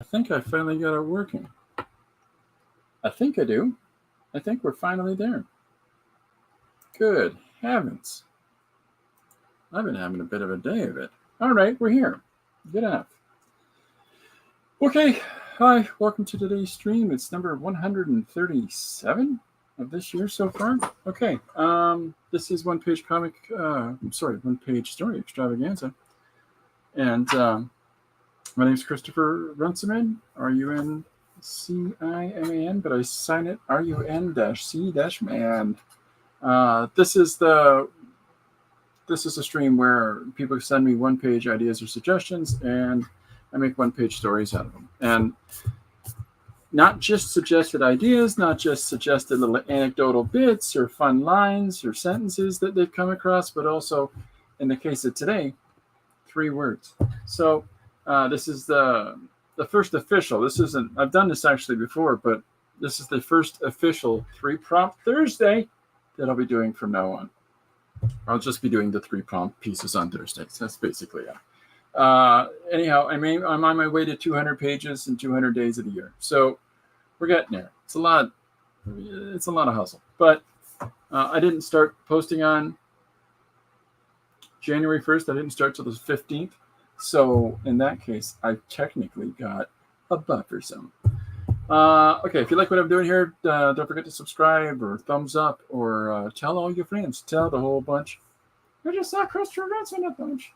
I think I finally got it working. I think I do. I think we're finally there. Good heavens. I've been having a bit of a day of it. All right, we're here. Good enough. Okay, hi, welcome to today's stream. It's number 137 of this year so far. Okay, this is One Page One Page Story Extravaganza. And my name is Christopher Runciman, RUNCIMAN, but I sign it RUN-C-man. This is a stream where people send me one-page ideas or suggestions, and I make one-page stories out of them. And not just suggested ideas, not just suggested little anecdotal bits or fun lines or sentences that they've come across, but also, in the case of today, 3 words. So this is the first official. This isn't, I've done this actually before, but this is the first official 3 prompt Thursday that I'll be doing from now on. I'll just be doing the 3 prompt pieces on Thursdays. That's basically it. Anyhow, I'm on my way to 200 pages in 200 days of the year. So we're getting there. It's a lot of hustle. But I didn't start posting on January 1st. I didn't start till the 15th. So in that case, I technically got a buffer zone. Okay, if you like what I'm doing here, don't forget to subscribe or thumbs up or tell all your friends. Tell the whole bunch. I just saw Christopher Ransom a bunch.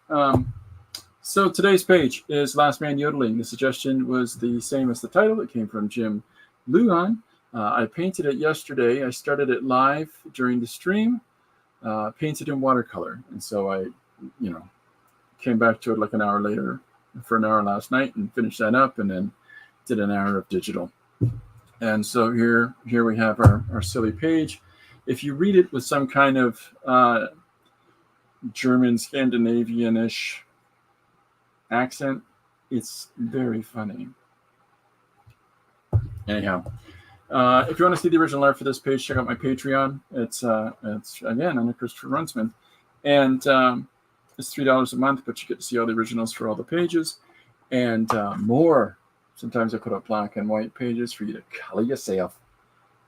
So today's page is Last Man Yodeling. The suggestion was the same as the title. It came from Jim Luan. I painted it yesterday. I started it live during the stream, painted in watercolor. And so I, came back to it like an hour later for an hour last night and finished that up, and then did an hour of digital. And so here we have our silly page. If you read it with some kind of German, Scandinavian-ish accent, it's very funny. Anyhow, if you want to see the original art for this page, check out my Patreon. It's again, I'm Christopher Runciman, and it's $3 a month, but you get to see all the originals for all the pages and more. Sometimes I put up black and white pages for you to color yourself.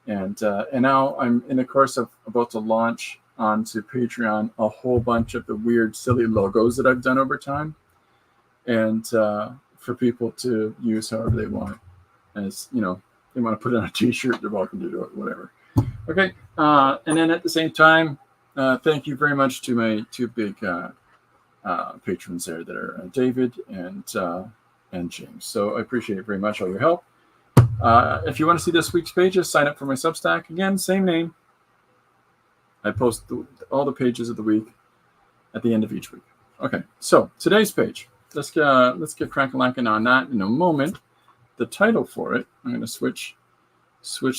And now I'm in the course of about to launch onto Patreon a whole bunch of the weird, silly logos that I've done over time, and for people to use however they want. As they want to put it on a T-shirt, they're welcome to do it, whatever. Okay, and then at the same time, thank you very much to my 2 big patrons there that are David and James. So I appreciate it very much, all your help. If you want to see this week's pages, sign up for my Substack. Again, same name. I post all the pages of the week at the end of each week. Okay, so today's page. Let's get crack-a-lacking on that in a moment. The title for it, I'm going to switch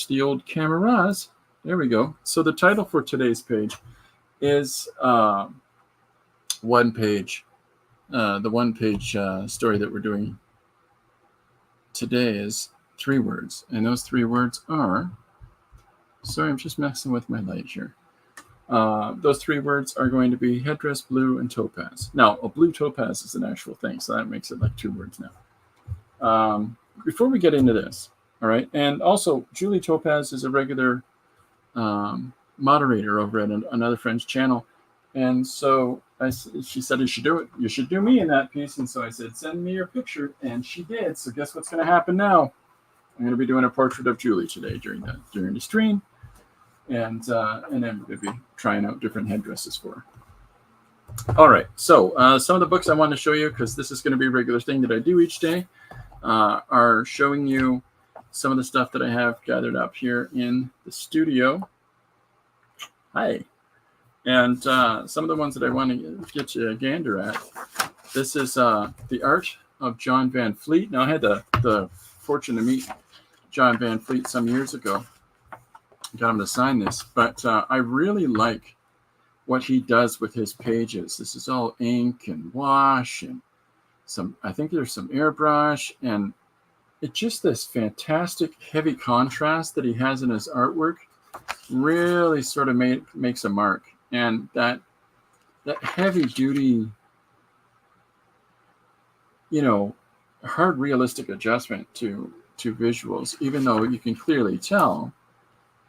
the old cameras. There we go. So the title for today's page is one page. The one-page story that we're doing today is 3 words, and those 3 words are, sorry, I'm just messing with my light here. Those 3 words are going to be headdress, blue, and topaz. Now, a blue topaz is an actual thing, so that makes it like 2 words now. Before we get into this, all right, and also Julie Topaz is a regular moderator over at another friend's channel, and so she said you should do it. You should do me in that piece, and so I said, send me your picture, and she did. So guess what's going to happen now? I'm going to be doing a portrait of Julie today during the stream, and then we're going to be trying out different headdresses for her. All right, so some of the books I want to show you, because this is going to be a regular thing that I do each day, are showing you some of the stuff that I have gathered up here in the studio. Hi. And some of the ones that I want to get you a gander at. This is the art of John Van Fleet. Now, I had the fortune to meet John Van Fleet some years ago. Got him to sign this, but I really like what he does with his pages. This is all ink and wash and I think there's some airbrush, and it's just this fantastic heavy contrast that he has in his artwork really sort of makes a mark. And that heavy duty, hard realistic adjustment to visuals, even though you can clearly tell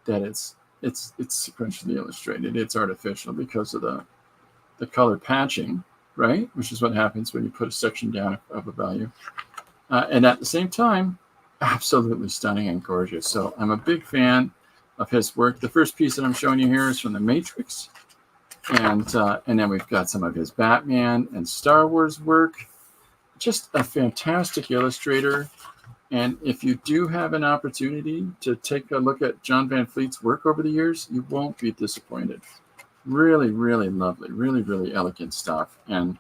that it's sequentially illustrated. It's artificial because of the color patching, right? Which is what happens when you put a section down of a value. And at the same time, absolutely stunning and gorgeous. So I'm a big fan of his work. The first piece that I'm showing you here is from The Matrix. And then we've got some of his Batman and Star Wars work. Just a fantastic illustrator. And if you do have an opportunity to take a look at John Van Fleet's work over the years, you won't be disappointed. Really, really lovely, really, really elegant stuff. And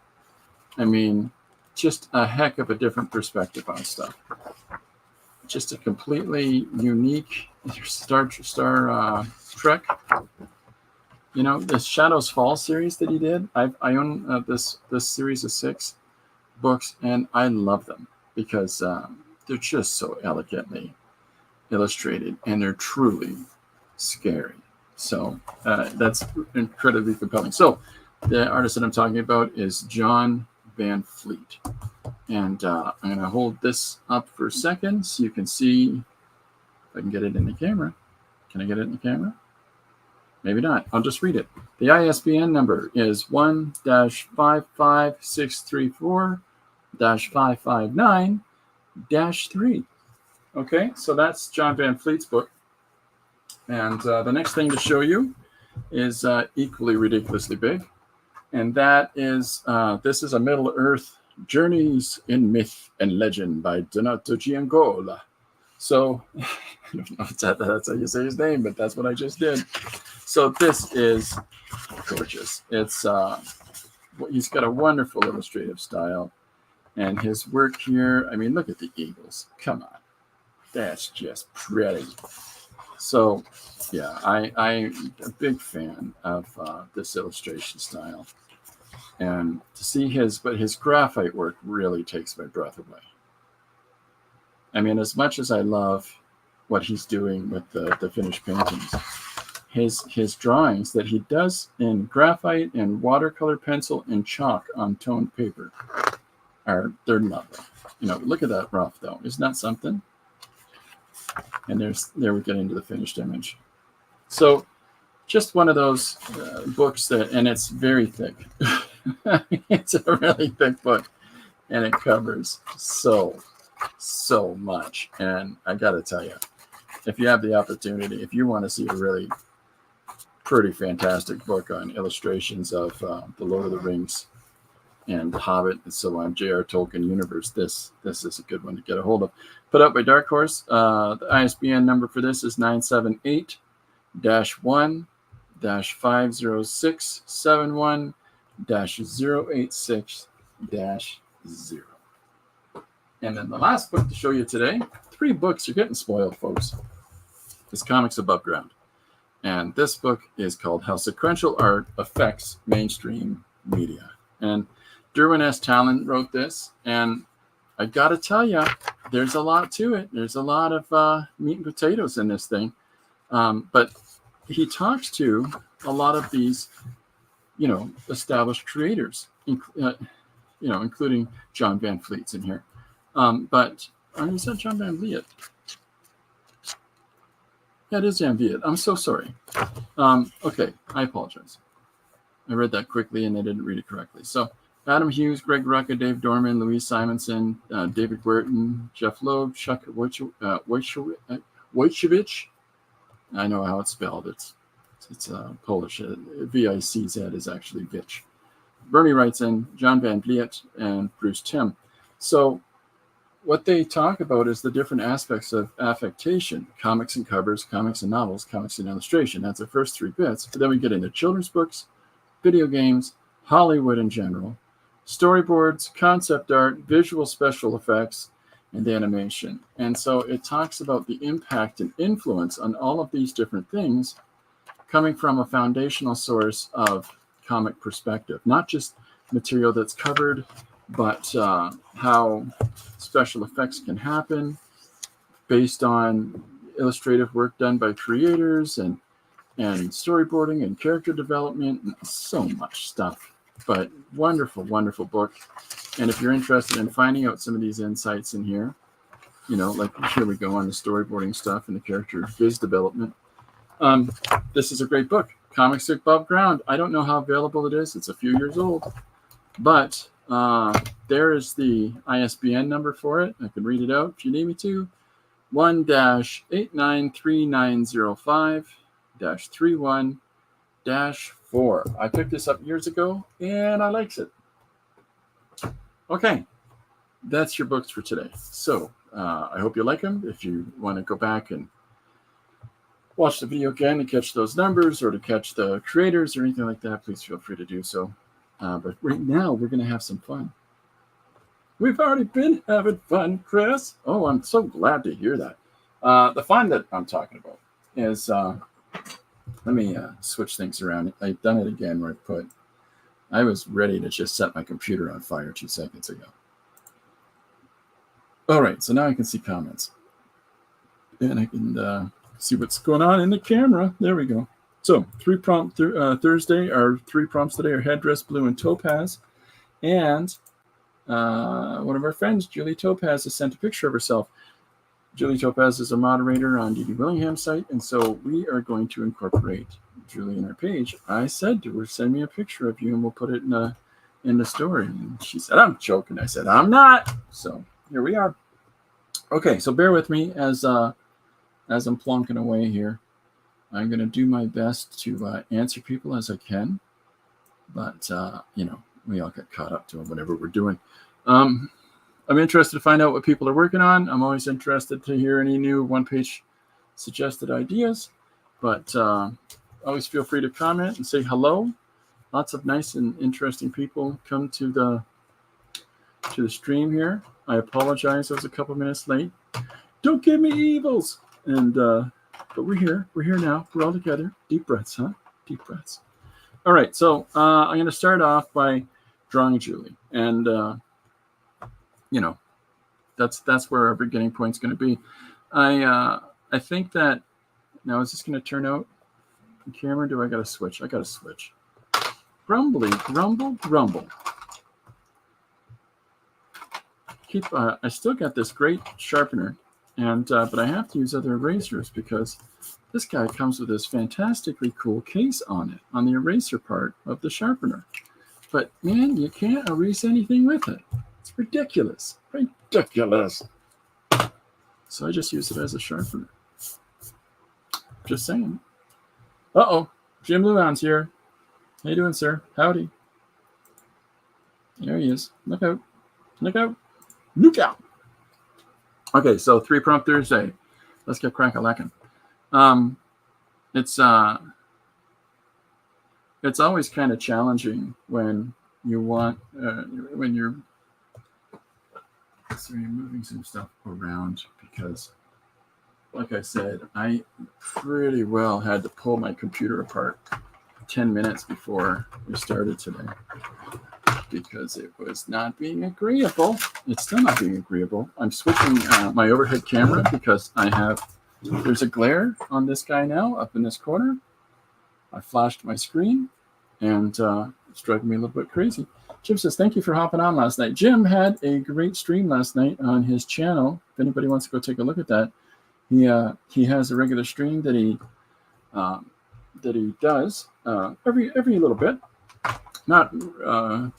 I mean, just a heck of a different perspective on stuff. Just a completely unique Star Trek. You know, the Shadows Fall series that he did. I own this series of 6 books, and I love them because they're just so elegantly illustrated, and they're truly scary. So that's incredibly compelling. So the artist that I'm talking about is John Van Fleet. And I'm going to hold this up for a second so you can see if I can get it in the camera. Can I get it in the camera? Maybe not. I'll just read it. The ISBN number is 1-55634-559-3. Okay, so that's John Van Fleet's book. And the next thing to show you is equally ridiculously big. And that is, this is a Middle-earth Journeys in Myth and Legend by Donato Giancola. So, I don't know if that's how you say his name, but that's what I just did. So this is gorgeous. It's he's got a wonderful illustrative style. And his work here, I mean, look at the eagles. Come on. That's just pretty. So, yeah, I'm a big fan of this illustration style. And to see his graphite work really takes my breath away. I mean, as much as I love what he's doing with the finished paintings, his drawings that he does in graphite and watercolor pencil and chalk on toned paper they're lovely. You know, look at that rough though. Isn't that something? And there we get into the finished image. So just one of those books and it's very thick. It's a really thick book, and it covers so much. And I got to tell you, if you have the opportunity, if you want to see a really pretty fantastic book on illustrations of the Lord of the Rings and The Hobbit and so on, J.R. Tolkien universe, this is a good one to get a hold of. Put out by Dark Horse. The ISBN number for this is 978-1-50671-086-0. And then the last book to show you today, 3 books. You're getting spoiled, folks. Is Comics Above Ground. And this book is called How Sequential Art Affects Mainstream Media. And Derwin S. Talon wrote this, and I got to tell you, there's a lot to it. There's a lot of meat and potatoes in this thing. But he talks to a lot of these, established creators, including John Van Fleet's in here. But is that John Van Vliet? Yeah, it is Van Vliet. I'm so sorry. Okay, I apologize. I read that quickly and I didn't read it correctly. So Adam Hughes, Greg Rucka, Dave Dorman, Louise Simonson, David Guertin, Jeff Loeb, Chuck Wojciewicz. I know how it's spelled. It's Polish. V-I-C-Z is actually Vich. Bernie writes in, John Van Vliet, and Bruce Timm. So what they talk about is the different aspects of affectation: comics and covers, comics and novels, comics and illustration. That's the first 3 bits. But then we get into children's books, video games, Hollywood in general, storyboards, concept art, visual special effects, and animation. And so it talks about the impact and influence on all of these different things coming from a foundational source of comic perspective, not just material that's covered, but how special effects can happen based on illustrative work done by creators and storyboarding and character development and so much stuff. But wonderful, wonderful book. And if you're interested in finding out some of these insights in here, like here we go on the storyboarding stuff and the character viz development. This is a great book, Comics Above Ground. I don't know how available it is. It's a few years old, but there is the ISBN number for it. I can read it out if you need me to. 1-893905-31-4. I picked this up years ago, and I likes it. Okay, that's your books for today. So I hope you like them. If you want to go back and watch the video again to catch those numbers or to catch the creators or anything like that, please feel free to do so. But right now, we're going to have some fun. We've already been having fun, Chris. Oh, I'm so glad to hear that. The fun that I'm talking about is, let me switch things around. I've done it again where I was ready to just set my computer on fire 2 seconds ago. All right, so now I can see comments. And I can see what's going on in the camera. There we go. So 3 prompt Thursday, our 3 prompts today are headdress, blue, and topaz. And one of our friends, Julie Topaz, has sent a picture of herself. Julie Topaz is a moderator on D.D. Willingham's site, and so we are going to incorporate Julie in our page. I said to her, send me a picture of you, and we'll put it in the story. And she said, I'm joking. I said, I'm not. So here we are. Okay, so bear with me as I'm plonking away here. I'm going to do my best to answer people as I can, but we all get caught up to whatever we're doing. I'm interested to find out what people are working on. I'm always interested to hear any new one-page suggested ideas, but always feel free to comment and say hello. Lots of nice and interesting people come to the stream here. I apologize, I was a couple minutes late. Don't give me evils. And but we're here. We're here now. We're all together. Deep breaths, huh? Deep breaths. All right. So I'm going to start off by drawing Julie, and that's where our beginning point's going to be. I think that now is this going to turn out the camera? Do I got to switch? I got to switch. Grumbly, grumble, grumble. I still got this great sharpener. And but I have to use other erasers because this guy comes with this fantastically cool case on it, on the eraser part of the sharpener. But man, you can't erase anything with it. It's ridiculous. Ridiculous. So I just use it as a sharpener. Just saying. Uh-oh. Jim Luan's here. How you doing, sir? Howdy. There he is. Look out. Look out. Look out. Okay, so 3 prompt Thursday. Let's get crack-a-lackin'. It's always kind of challenging when you want when you're moving some stuff around because, like I said, I pretty well had to pull my computer apart 10 minutes before we started today. Because it was not being agreeable. It's still not being agreeable. I'm switching my overhead camera because there's a glare on this guy now up in this corner. I flashed my screen and it's driving me a little bit crazy. Jim says, thank you for hopping on last night. Jim had a great stream last night on his channel. If anybody wants to go take a look at that, he has a regular stream that he does every little bit. Not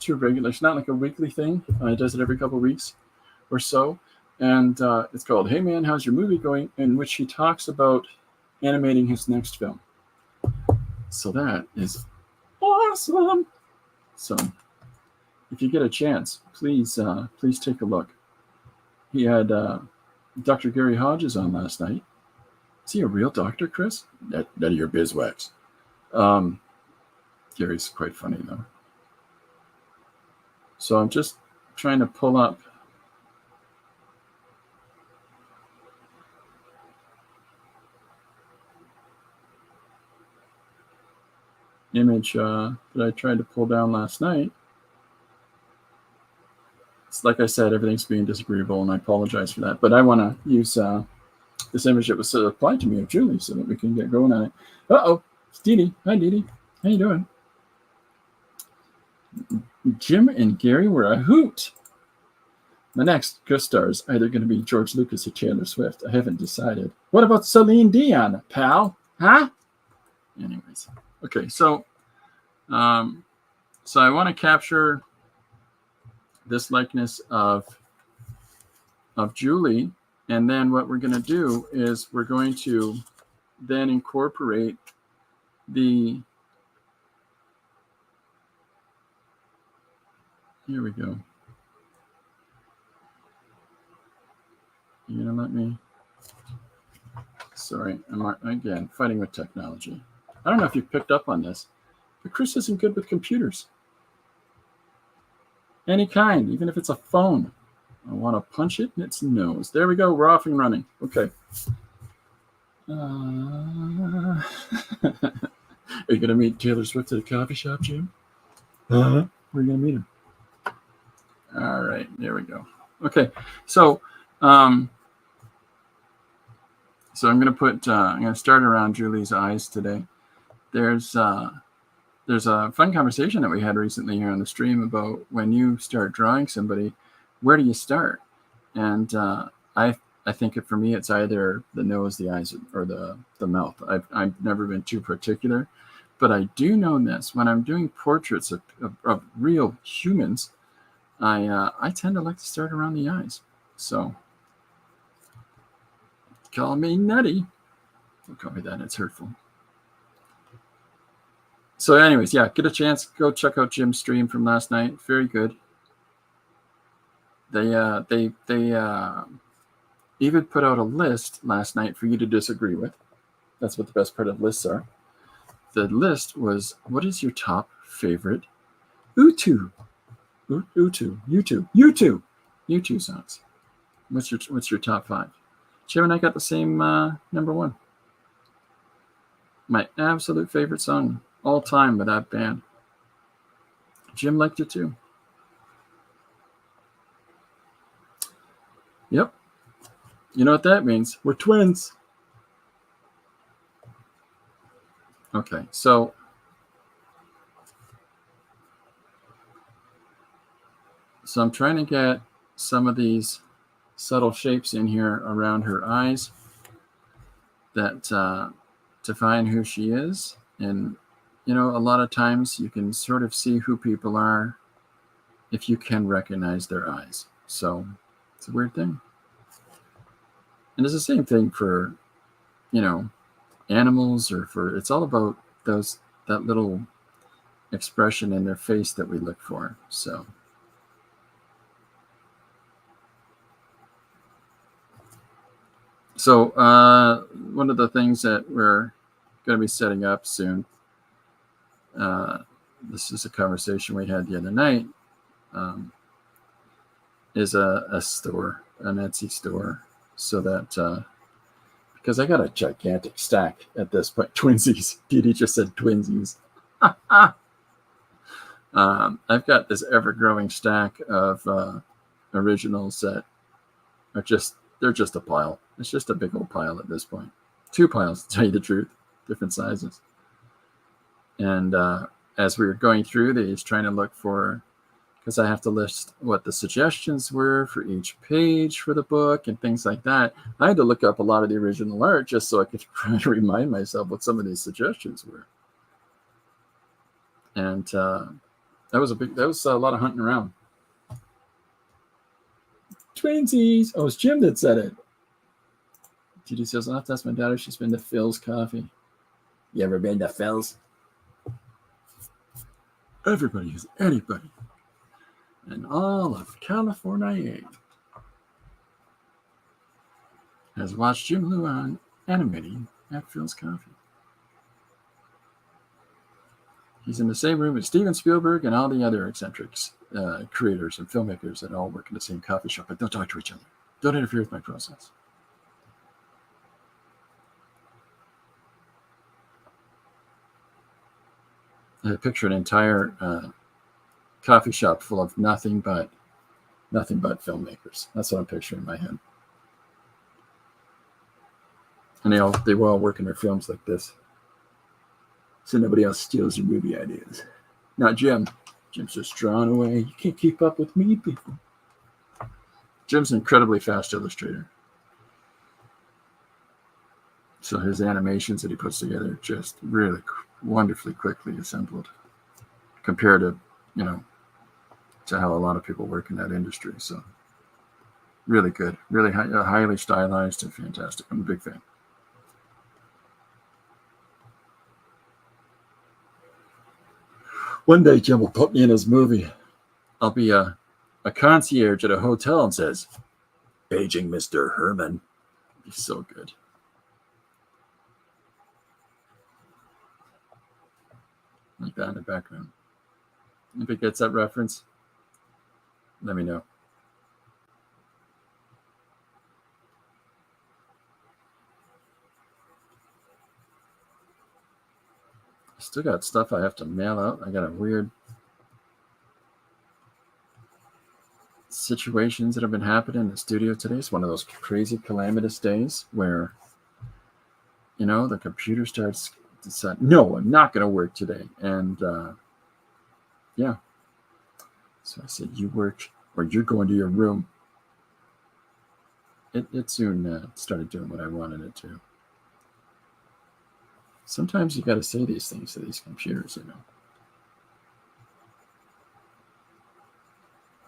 too regular. It's not like a weekly thing. He does it every couple of weeks or so. And it's called Hey Man, How's Your Movie Going? In which he talks about animating his next film. So that is awesome. So if you get a chance, please take a look. He had Dr. Gary Hodges on last night. Is he a real doctor, Chris? None of your bizwax. Gary's quite funny, though. So I'm just trying to pull up image that I tried to pull down last night. It's like I said, everything's being disagreeable, and I apologize for that. But I want to use this image that was applied to me of Julie so that we can get going on it. Uh-oh, it's Dee Dee. Hi, Dee Dee. How you doing? Jim and Gary were a hoot. My next guest star is either going to be George Lucas or Taylor Swift. I haven't decided. What about Celine Dion, pal? Huh? Anyways, okay, so I want to capture this likeness of Julie, and then what we're going to do is we're going to then incorporate the. Here we go. You're going to let me? Sorry, I'm again fighting with technology. I don't know if you picked up on this, but Chris isn't good with computers. Any kind, even if it's a phone. I want to punch it in its nose. There we go. We're off and running. Okay. Are you going to meet Taylor Swift at a coffee shop, Jim? Where are you going to meet her? All right. There we go. Okay. So, I'm going to put. I'm going to start around Julie's eyes today. There's a fun conversation that we had recently here on the stream about when you start drawing somebody, where do you start? And I think for me, it's either the nose, the eyes, or the mouth. I've never been too particular, but I do know this: when I'm doing portraits of real humans, I tend to like to start around the eyes. So call me nutty. Don't call me that. It's hurtful. So anyways, yeah, get a chance, go check out Jim's stream from last night. Very good. They even put out a list last night for you to disagree with. That's what the best part of lists are. The list was, what is your top favorite U2 songs? What's your top 5? Jim and I got the same number 1. My absolute favorite song all time by that band. Jim liked it too. Yep. You know what that means? We're twins. Okay, so I'm trying to get some of these subtle shapes in here around her eyes that define who she is. And a lot of times you can sort of see who people are if you can recognize their eyes. So it's a weird thing. And it's the same thing for, animals, or it's all about that little expression in their face that we look for. So one of the things that we're going to be setting up soon, this is a conversation we had the other night, is a store, an Etsy store, so that because I got a gigantic stack at this point. Twinsies. Petey just said twinsies. I've got this ever-growing stack of originals that are they're just a pile. It's just a big old pile at this point. 2 piles, to tell you the truth, different sizes. And as we were going through these, trying to look for, because I have to list what the suggestions were for each page for the book and things like that, I had to look up a lot of the original art just so I could try to remind myself what some of these suggestions were. And that was a lot of hunting around. Twinsies. Oh, it's Jim that said it. Judy says, I'll have to ask my daughter if she's been to Phil's Coffee. You ever been to Phil's? Everybody is anybody. And all of California has watched Jim Luan animating at Phil's Coffee. He's in the same room as Steven Spielberg and all the other eccentrics, creators and filmmakers that all work in the same coffee shop, but don't talk to each other. Don't interfere with my process. I picture an entire coffee shop full of nothing but filmmakers. That's what I'm picturing in my head. And they will all work in their films like this, so nobody else steals your movie ideas. Not Jim. Jim's just drawn away. You can't keep up with me, people. Jim's an incredibly fast illustrator. So his animations that he puts together are just really wonderfully quickly assembled compared to, to how a lot of people work in that industry. So really good, really highly stylized and fantastic. I'm a big fan. One day Jim will put me in his movie. I'll be a concierge at a hotel and says, "Paging Mr. Herman." It'd be so good. Like that in the background. If it gets that reference, let me know. I still got stuff I have to mail out. I got a weird situations that have been happening in the studio today. It's one of those crazy calamitous days where, the computer starts decide, no, I'm not going to work today. And yeah. So I said, you work or you're going to your room. It soon started doing what I wanted it to. Sometimes you got to say these things to these computers,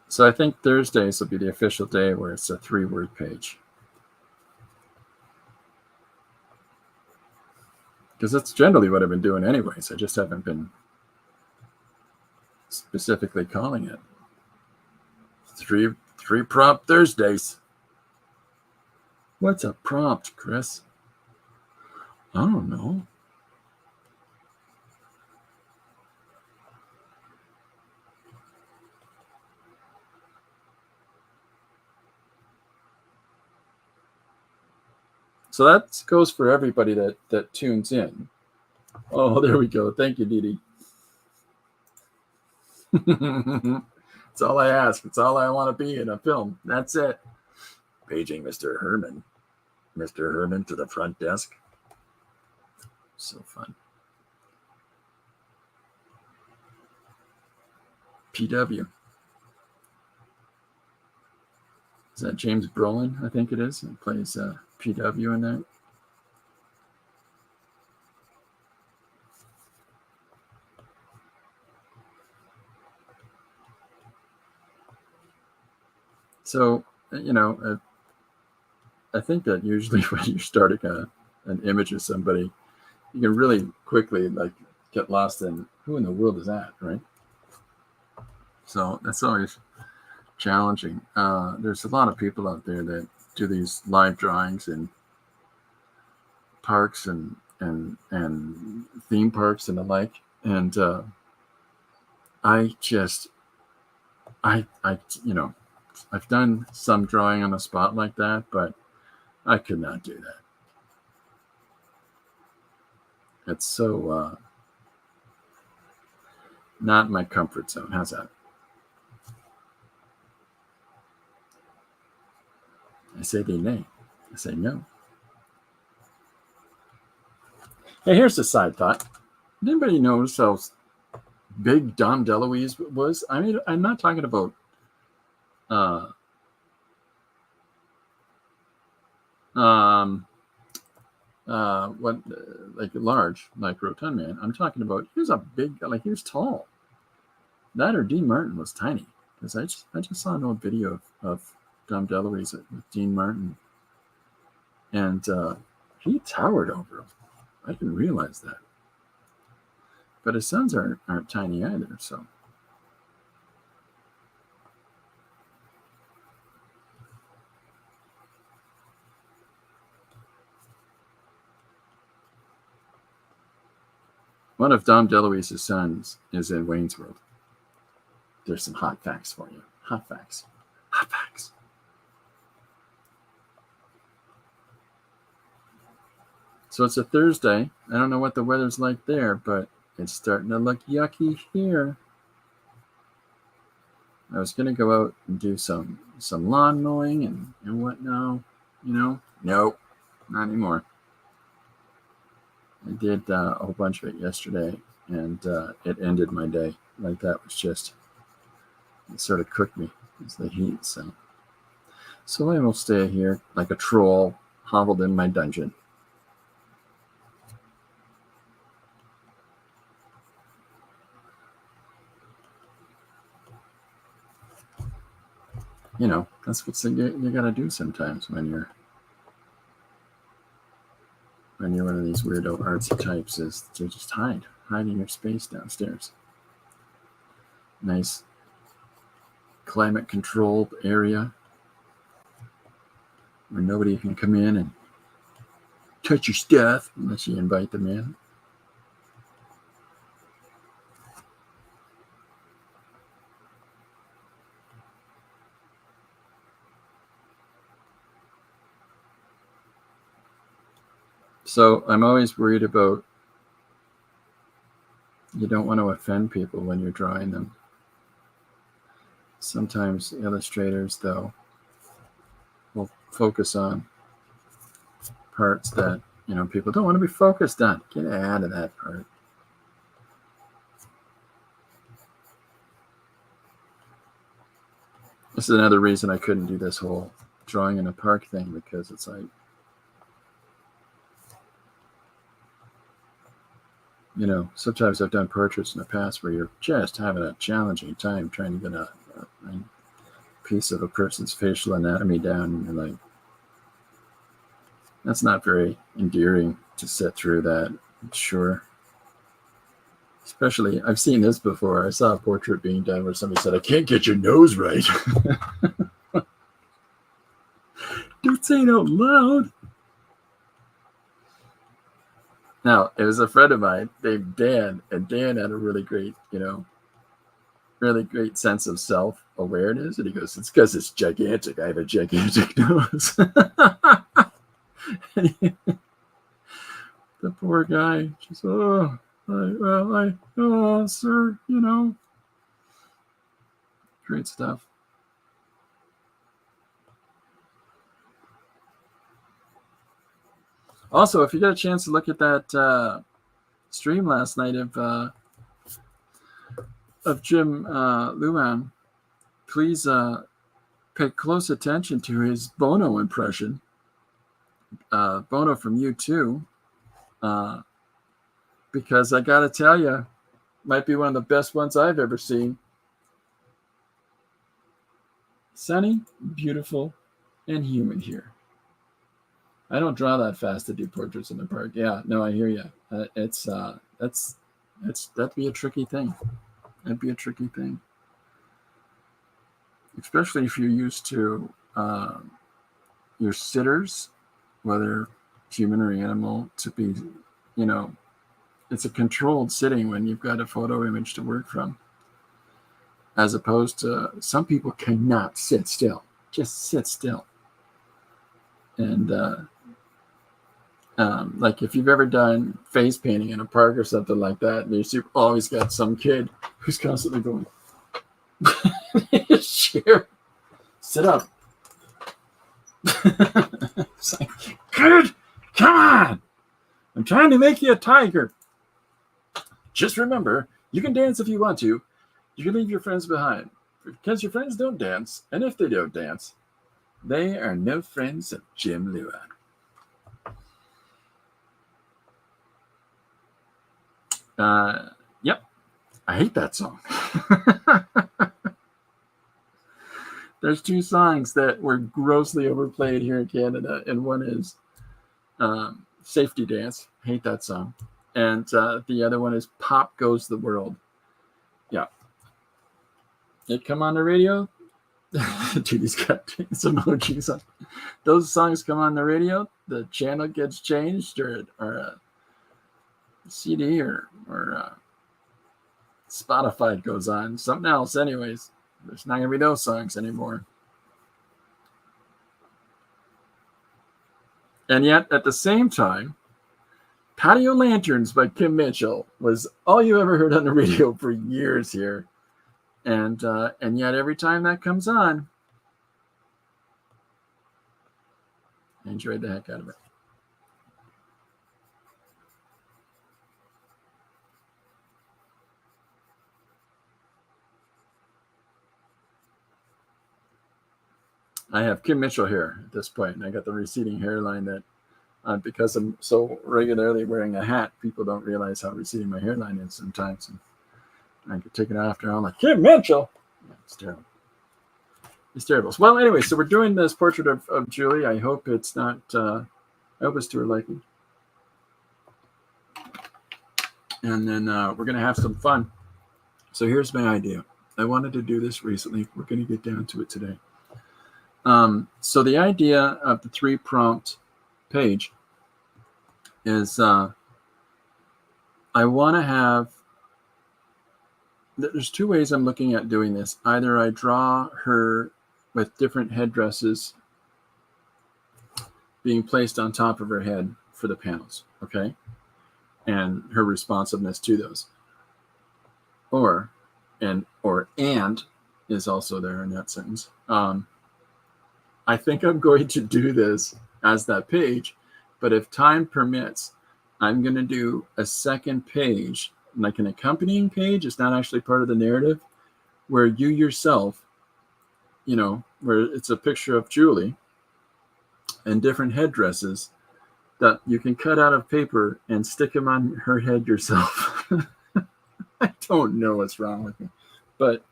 So I think Thursdays will be the official day where it's a 3-word page. Because that's generally what I've been doing anyways. I just haven't been specifically calling it. Three prompt Thursdays. What's a prompt, Chris? I don't know. So that goes for everybody that tunes in. Oh, there we go. Thank you, Dee Dee. It's all I ask. It's all I want to be in a film. That's it. Paging Mr. Herman. Mr. Herman to the front desk. So fun. PW. Is that James Brolin? I think it is. He plays PW in that. So, I think that usually when you're starting an image of somebody, you can really quickly get lost in who in the world is that, right? So that's always challenging. There's a lot of people out there that do these live drawings in parks and theme parks and the like. And I've done some drawing on the spot like that, but I could not do that. It's so not my comfort zone. How's that? I say they nay. I say no. Hey, here's a side thought. Did anybody notice how big Dom DeLuise was? I mean, I'm not talking about large, like rotund man. I'm talking about he was a big, he was tall. That or Dean Martin was tiny. Because I just saw an old video of Dom DeLuise with Dean Martin, and he towered over him. I didn't realize that. But his sons aren't tiny either, so. One of Dom DeLuise's sons is in Wayne's World. There's some hot facts for you. Hot facts. Hot facts. So it's a Thursday. I don't know what the weather's like there, but it's starting to look yucky here. I was going to go out and do some lawn mowing and whatnot, Nope, not anymore. I did a whole bunch of it yesterday, and it ended my day. That was just It sort of cooked me. It's the heat. So I will stay here like a troll, hobbled in my dungeon. You know, that's what you got to do sometimes when you're one of these weirdo artsy types, is to just hide in your space downstairs. Nice climate controlled area where nobody can come in and touch your stuff unless you invite them in. So I'm always worried about, you don't want to offend people when you're drawing them. Sometimes illustrators, though, will focus on parts that, you know, people don't want to be focused on. Get out of that part. This is another reason I couldn't do this whole drawing in a park thing, because it's like, you know, sometimes I've done portraits in the past where you're just having a challenging time trying to get a piece of a person's facial anatomy down, and you're like, that's not very endearing to sit through that. Sure. Especially, I've seen this before. I saw a portrait being done where somebody said, I can't get your nose right. Don't say it out loud. Now, it was a friend of mine named Dan, and Dan had a really great, really great sense of self-awareness. And he goes, it's because it's gigantic. I have a gigantic nose. The poor guy just, sir, great stuff. Also, if you get a chance to look at that stream last night of Jim Luan, please pay close attention to his Bono impression. Bono from U2, because I got to tell you, might be one of the best ones I've ever seen. Sunny, beautiful, and human here. I don't draw that fast to do portraits in the park. Yeah, no, I hear you. That'd be a tricky thing. That'd be a tricky thing, especially if you're used to your sitters, whether human or animal, to be, it's a controlled sitting when you've got a photo image to work from, as opposed to some people cannot sit still, just sit still. And like if you've ever done face painting in a park or something like that, and you've always got some kid who's constantly going, "Sure, sit up." It's like, kid, come on! I'm trying to make you a tiger. Just remember, you can dance if you want to. You can leave your friends behind, because your friends don't dance, and if they don't dance, they are no friends of Jim Luan. Yep, I hate that song. There's two songs that were grossly overplayed here in Canada, and one is Safety Dance. Hate that song. And the other one is Pop Goes the World. Yeah. It come on the radio. Dude, he's got some emojis on. Those songs come on the radio, the channel gets changed, or a CD or Spotify goes on. Something else, anyways. There's not going to be those songs anymore. And yet, at the same time, Patio Lanterns by Kim Mitchell was all you ever heard on the radio for years here. And yet, every time that comes on, I enjoyed the heck out of it. I have Kim Mitchell here at this point, and I got the receding hairline that, because I'm so regularly wearing a hat, people don't realize how receding my hairline is sometimes. And I could take it after all like Kim Mitchell. Yeah, it's terrible. It's terrible. Well, anyway, so we're doing this portrait of Julie. I hope it's not. I hope it's to her liking. And then we're going to have some fun. So here's my idea. I wanted to do this recently. We're going to get down to it today. So the idea of the 3-prompt page is I want to have, there's 2 ways I'm looking at doing this. Either I draw her with different headdresses being placed on top of her head for the panels, okay? And her responsiveness to those. Or is also there in that sentence. I think I'm going to do this as that page, but if time permits, I'm going to do a second page, like an accompanying page. It's not actually part of the narrative, where you yourself, where it's a picture of Julie and different headdresses that you can cut out of paper and stick them on her head yourself. I don't know what's wrong with me, but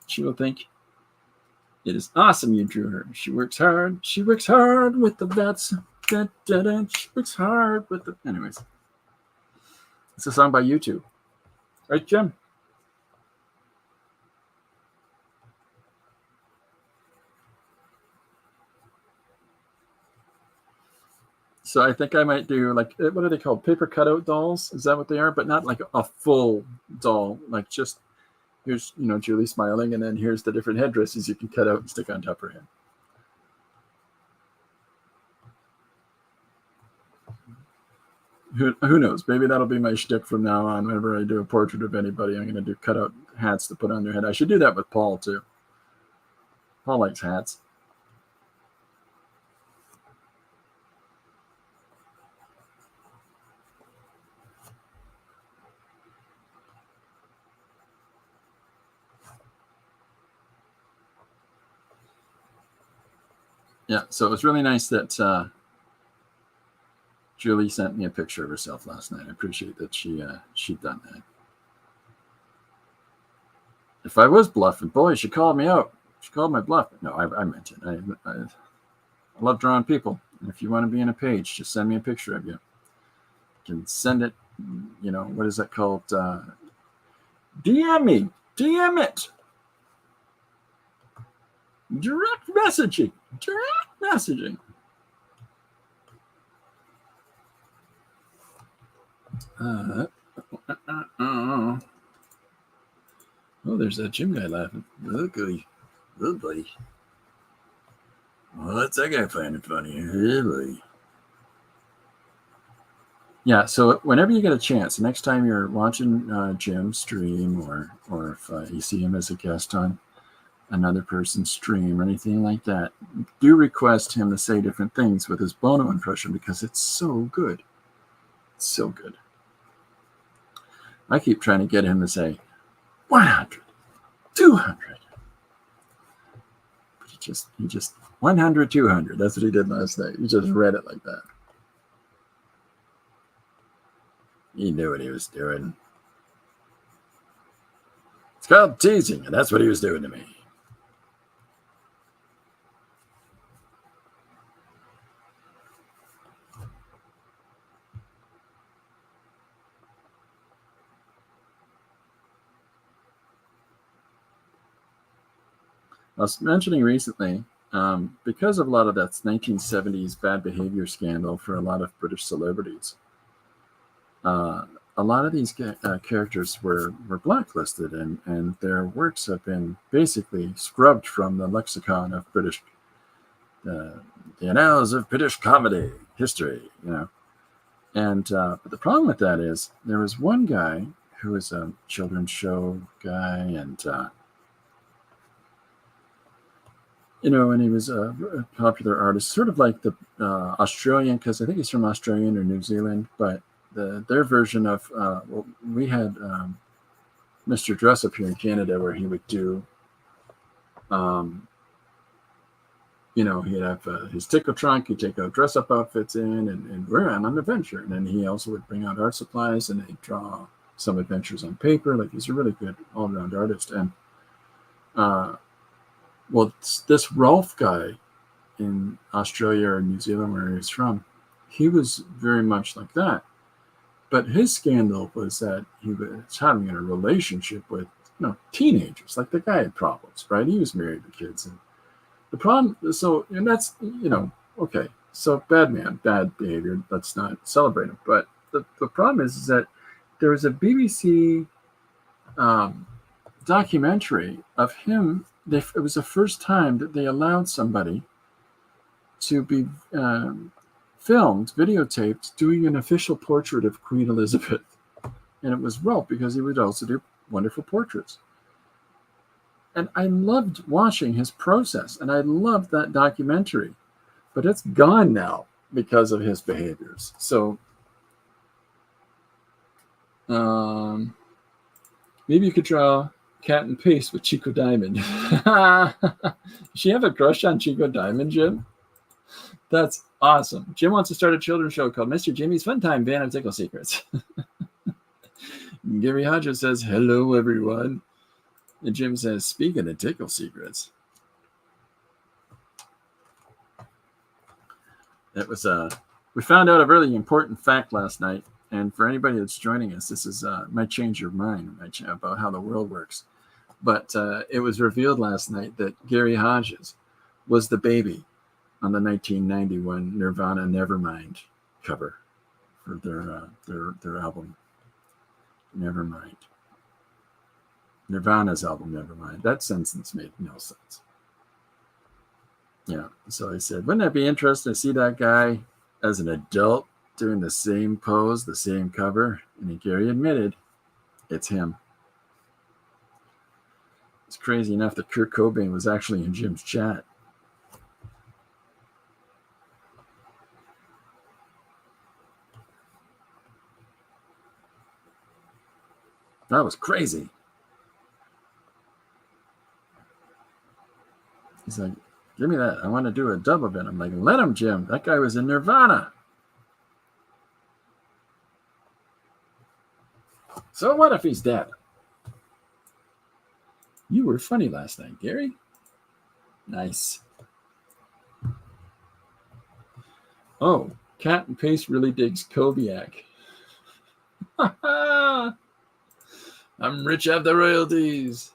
she will think it is awesome you drew her. She works hard. She works hard with the vets. She works hard with the... Anyways. It's a song by U2. Right, Jim? So I think I might do, like, what are they called? Paper cutout dolls? Is that what they are? But not like a full doll. Like just, here's, Julie smiling, and then here's the different headdresses you can cut out and stick on top of her head. Who knows? Maybe that'll be my shtick from now on. Whenever I do a portrait of anybody, I'm going to do cutout hats to put on their head. I should do that with Paul, too. Paul likes hats. Yeah, so it was really nice that Julie sent me a picture of herself last night. I appreciate that she'd done that. If I was bluffing, boy, she called me out. She called my bluff. No, I meant it. I love drawing people. And if you want to be in a page, just send me a picture of you. You can send it, what is that called? DM me. DM it. Direct messaging. Oh, there's that gym guy laughing. Oh, goody. Oh, buddy. What's that guy finding funny? Oh, buddy. Yeah, so whenever you get a chance, next time you're watching Jim stream, or if you see him as a guest on another person's stream or anything like that, do request him to say different things with his Bono impression, because it's so good. It's so good. I keep trying to get him to say 100, 200. But he just 100, 200. That's what he did last night. He just read it like that. He knew what he was doing. It's called teasing, and that's what he was doing to me. I was mentioning recently, because of a lot of that 1970s bad behavior scandal for a lot of British celebrities, a lot of these characters were blacklisted, and their works have been basically scrubbed from the lexicon of British, the annals of British comedy history, And but the problem with that is there was one guy who was a children's show guy, and and he was a popular artist, sort of like the Australian, because I think he's from Australia or New Zealand, but their version of, we had Mr. Dress Up here in Canada, where he would do he'd have his tickle trunk, he'd take out dress-up outfits and we're on an adventure. And then he also would bring out art supplies, and he'd draw some adventures on paper. Like, he's a really good all-around artist. And this Rolf guy in Australia or New Zealand, where he's from, he was very much like that. But his scandal was that he was having a relationship with teenagers. Like, the guy had problems, right? He was married with kids, and the problem, and that's, okay, so bad man, bad behavior, let's not celebrate him. But the problem is that there was a BBC documentary of him. It was the first time that they allowed somebody to be filmed, videotaped, doing an official portrait of Queen Elizabeth. And it was Rolf, because he would also do wonderful portraits. And I loved watching his process, and I loved that documentary, but it's gone now because of his behaviors. So maybe you could draw cat and paste with Chico Diamond. Does she have a crush on Chico Diamond, Jim? That's awesome. Jim wants to start a children's show called Mr. Jimmy's Fun Time Van of Tickle Secrets. Gary Hodges says, hello, everyone. And Jim says, speaking of tickle secrets, that was we found out a really important fact last night. And for anybody that's joining us, this is might change your mind about how the world works. But it was revealed last night that Gary Hodges was the baby on the 1991 Nirvana Nevermind cover for their album Nevermind. Nirvana's album Nevermind. That sentence made no sense. Yeah, so I said, wouldn't that be interesting to see that guy as an adult doing the same pose, the same cover? And Gary admitted it's him. It's crazy enough that Kurt Cobain was actually in Jim's chat. That was crazy. He's like, give me that. I want to do a dub of it. I'm like, let him, Jim. That guy was in Nirvana. So what if he's dead? You were funny last night, Gary. Nice. Oh, Cat and Paste really digs Kobiak. I'm rich off the royalties.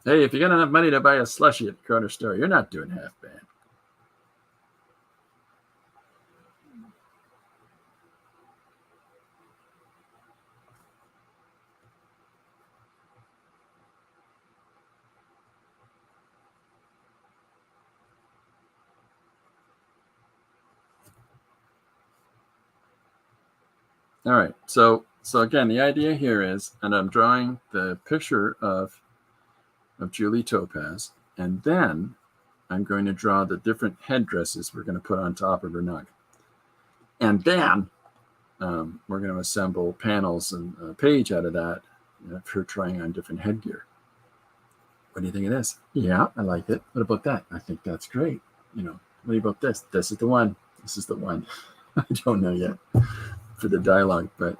Hey, if you got enough money to buy a slushie at the corner store, you're not doing half bad. All right, so again, the idea here is, and I'm drawing the picture of Julie Topaz, and then I'm going to draw the different headdresses we're going to put on top of her neck. And then we're going to assemble panels and a page out of that, of her trying on different headgear. What do you think of this? Yeah, I like it. What about that? I think that's great. What do you about this? This is the one. This is the one. I don't know yet for the dialogue, but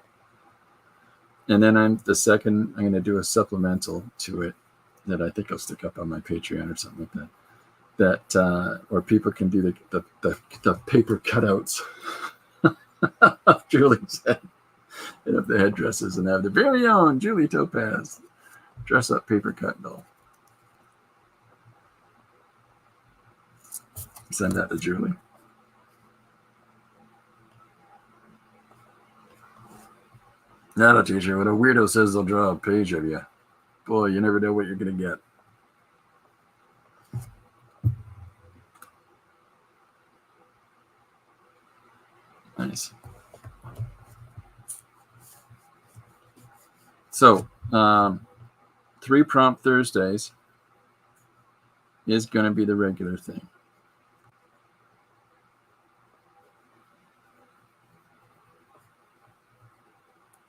and then I'm going to do a supplemental to it that I think I'll stick up on my Patreon or something like that. That where people can do the paper cutouts of Julie's head and of the headdresses, and have the very own Julie Topaz dress up paper cut doll. Send that to Julie. That'll teach you. When a weirdo says they'll draw a page of you, boy, you never know what you're going to get. Nice. So, 3 prompt Thursdays is going to be the regular thing.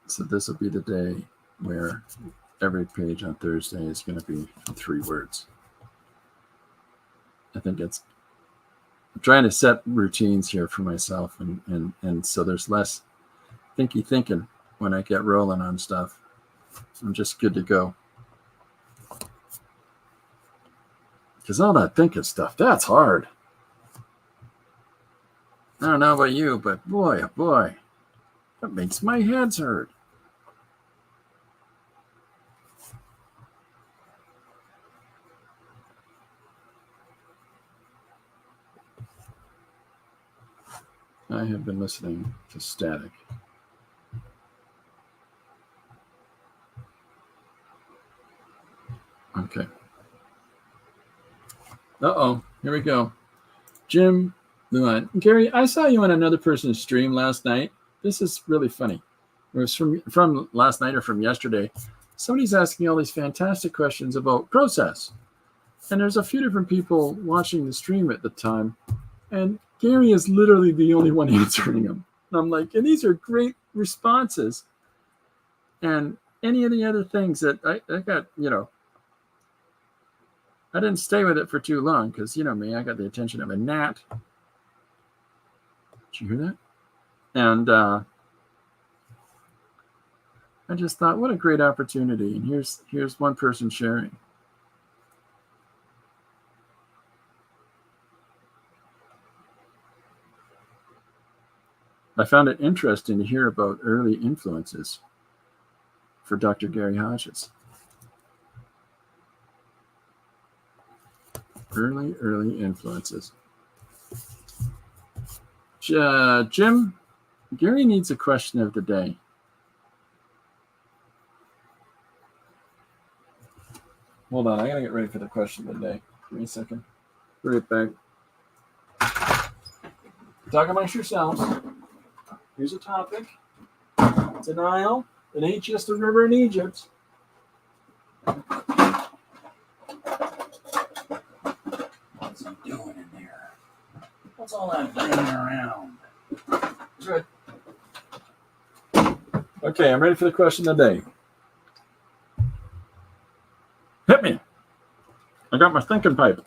So this will be the day where every page on Thursday is going to be 3 words. think I'm trying to set routines here for myself, and so there's less thinking when I get rolling on stuff. I'm just good to go. Because all that thinking stuff, that's hard. I don't know about you, but boy, oh boy, that makes my head hurt. I have been listening to static. Okay. Uh-oh, here we go. Jim Luan. Gary, I saw you on another person's stream last night. This is really funny. It was from last night or from yesterday. Somebody's asking all these fantastic questions about process. And there's a few different people watching the stream at the time. And Gary is literally the only one answering them. And I'm like, and these are great responses. And any of the other things that I got, I didn't stay with it for too long because, me, I got the attention of a gnat. Did you hear that? And I just thought, what a great opportunity. And here's one person sharing. I found it interesting to hear about early influences for Dr. Gary Hodges. Early influences. Jim, Gary needs a question of the day. Hold on, I gotta get ready for the question of the day. Give me a second. Be right back. Talk amongst yourselves. Here's a topic. It's an Nile. It ain't just a river in Egypt. What's he doing in there? What's all that laying around? Good. Okay, I'm ready for the question of the day. Hit me. I got my thinking pipe.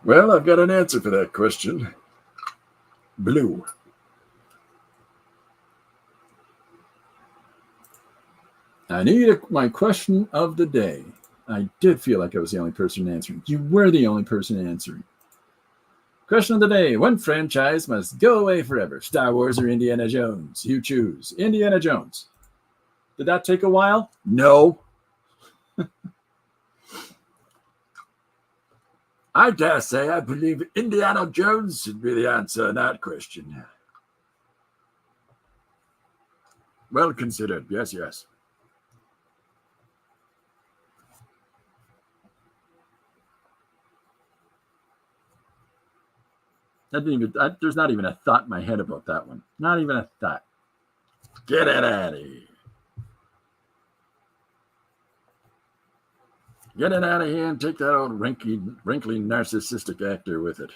Well, I've got an answer for that question. Blue. I need my question of the day. I did feel like I was the only person answering. You were the only person answering. Question of the day. One franchise must go away forever. Star Wars or Indiana Jones? You choose. Indiana Jones. Did that take a while? No. I dare say I believe Indiana Jones should be the answer in that question. Well considered. Yes, yes. There's not even a thought in my head about that one. Not even a thought. Get it out of here. Get it out of here and take that old wrinkly narcissistic actor with it.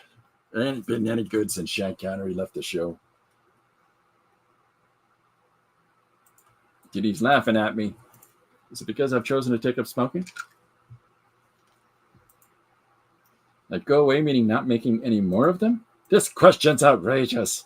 It ain't been any good since Sean Connery left the show. He's laughing at me. Is it because I've chosen to take up smoking? Like go away, meaning not making any more of them? This question's outrageous.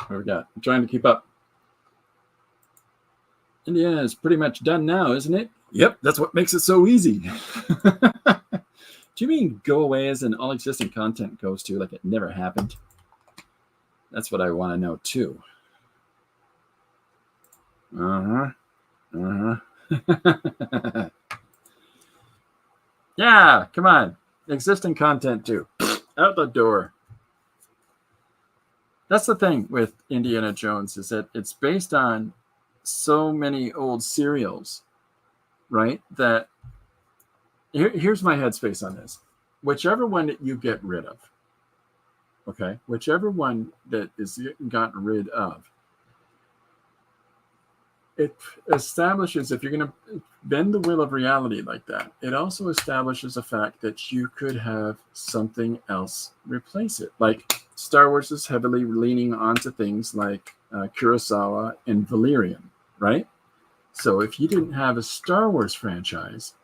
What we got? I'm trying to keep up. Indiana is pretty much done now, isn't it? Yep, that's what makes it so easy. Do you mean go away as in all existing content goes to, like it never happened? That's what I want to know too. Yeah, come on. Existing content too. Out the door. That's the thing with Indiana Jones is that it's based on so many old serials, right? That here's my headspace on this. Whichever one that you get rid of, okay, whichever one that is gotten rid of, it establishes, if you're going to bend the wheel of reality like that, it also establishes the fact that you could have something else replace it. Like Star Wars is heavily leaning onto things like Kurosawa and Valerian, right? So if you didn't have a Star Wars franchise,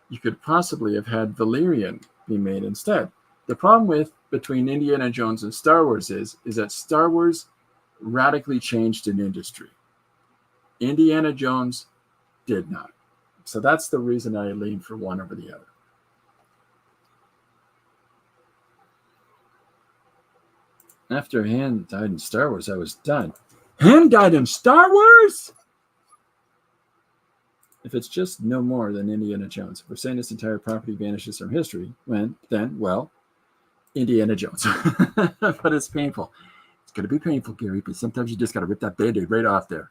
you could possibly have had Valerian be made instead. The problem between Indiana Jones and Star Wars is that Star Wars radically changed an industry. Indiana Jones did not. So that's the reason I lean for one over the other. After Han died in Star Wars, I was done. Han died in Star Wars? If it's just no more than Indiana Jones, if we're saying this entire property vanishes from history, well, Indiana Jones. But it's painful. It's going to be painful, Gary, but sometimes you just got to rip that Band-Aid right off there.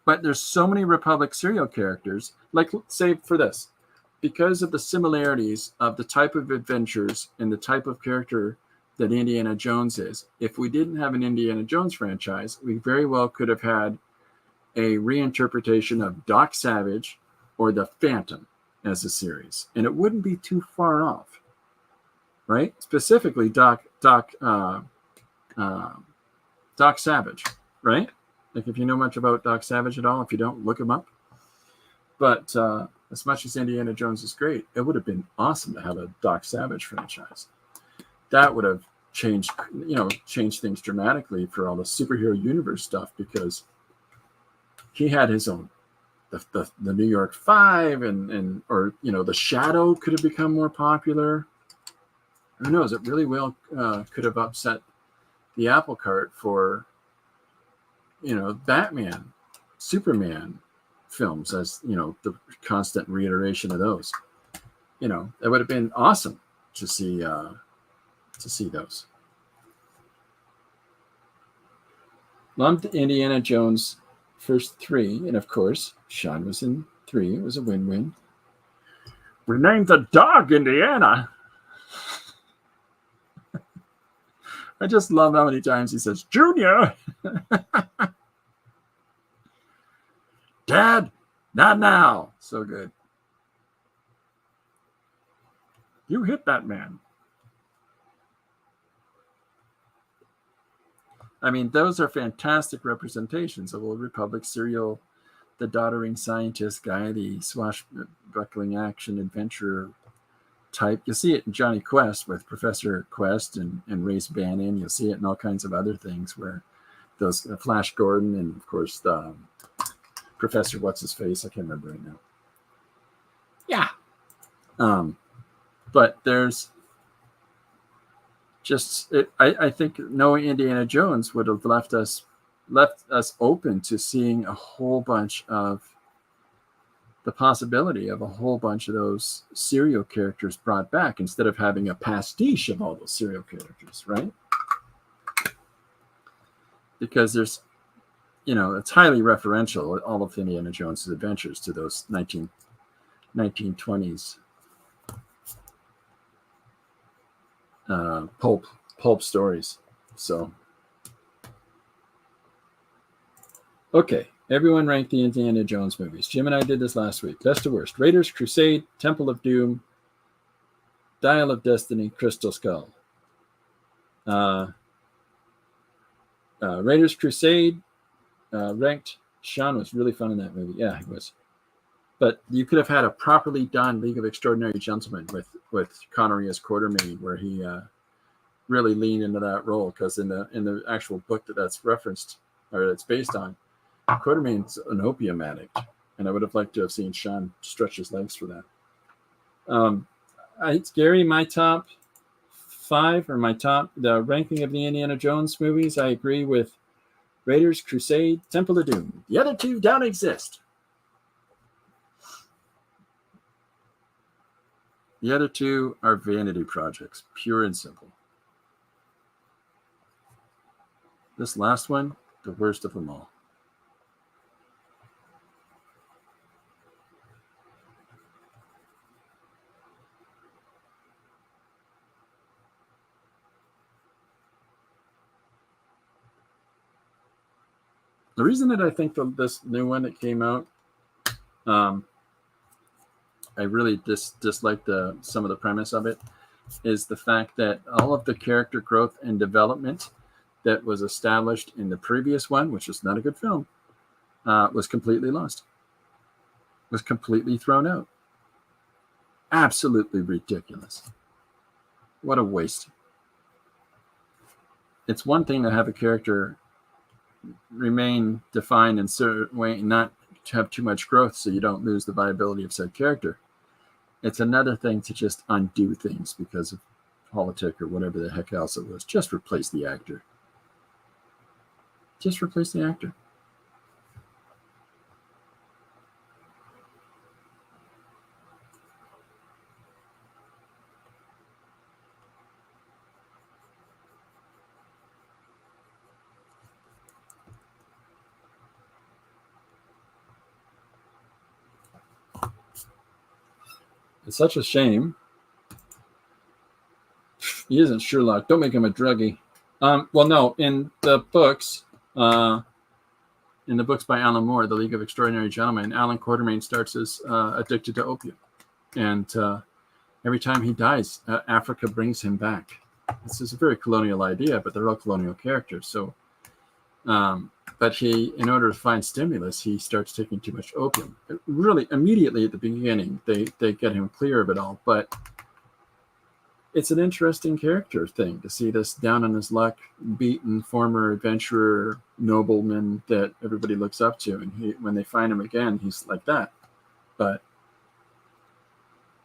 But there's so many Republic serial characters, like, say, for this, because of the similarities of the type of adventures and the type of character that Indiana Jones is. If we didn't have an Indiana Jones franchise, we very well could have had a reinterpretation of Doc Savage or The Phantom as a series, and it wouldn't be too far off, right? Specifically, Doc Savage, right? Like, if you know much about Doc Savage at all, if you don't, look him up. But as much as Indiana Jones is great, it would have been awesome to have a Doc Savage franchise. That would have changed things dramatically for all the superhero universe stuff, because he had his own, the New York Five, or the Shadow could have become more popular. Who knows? It really well could have upset the apple cart for Batman, Superman films, as the constant reiteration of those. It would have been awesome to see those. Loved Indiana Jones first 3, and of course Sean was in 3. It was a win-win. We named the dog Indiana. I just love how many times he says Junior. Dad, not now. So good. You hit that man. I mean, those are fantastic representations of Old Republic serial, the doddering scientist guy, the swashbuckling action adventurer type. You see it in Johnny Quest with Professor Quest and Race Bannon. You'll see it in all kinds of other things where those Flash Gordon and, of course, the Professor What's-His-Face. I can't remember right now. Yeah. But there's just, I think knowing Indiana Jones would have left us open to seeing a whole bunch of the possibility of a whole bunch of those serial characters brought back, instead of having a pastiche of all those serial characters, right? Because there's, it's highly referential, all of Indiana Jones's adventures, to those 1920s pulp stories. So, okay, everyone ranked the Indiana Jones movies. Jim and I did this last week. Best to worst: Raiders, Crusade, Temple of Doom, Dial of Destiny, Crystal Skull. Raiders, Crusade ranked. Sean was really fun in that movie. Yeah, he was. But you could have had a properly done League of Extraordinary Gentlemen with Connery as Quartermain, where he really leaned into that role, because in the actual book that's referenced, or that's based on, Quartermain's an opium addict, and I would have liked to have seen Sean stretch his legs for that. It's Gary, my top 5, or the ranking of the Indiana Jones movies. I agree with Raiders, Crusade, Temple of Doom. The other 2 don't exist. The other 2 are vanity projects, pure and simple. This last one, the worst of them all. The reason that I think this new one that came out, I really dislike some of the premise of it, is the fact that all of the character growth and development that was established in the previous one, which is not a good film, was completely lost, was completely thrown out. Absolutely ridiculous. What a waste. It's one thing to have a character remain defined in a certain way and not to have too much growth so you don't lose the viability of said character. It's another thing to just undo things because of politics or whatever the heck else it was. Just replace the actor. Just replace the actor. It's such a shame. He isn't Sherlock. Don't make him a druggie. Well, no, in the books by Alan Moore, The League of Extraordinary Gentlemen, Alan Quatermain starts as addicted to opium. And every time he dies, Africa brings him back. This is a very colonial idea, but they're all colonial characters. So, but he, in order to find stimulus, he starts taking too much opium. Really, immediately at the beginning, they get him clear of it all. But it's an interesting character thing to see this down on his luck, beaten former adventurer, nobleman that everybody looks up to. And when they find him again, he's like that. But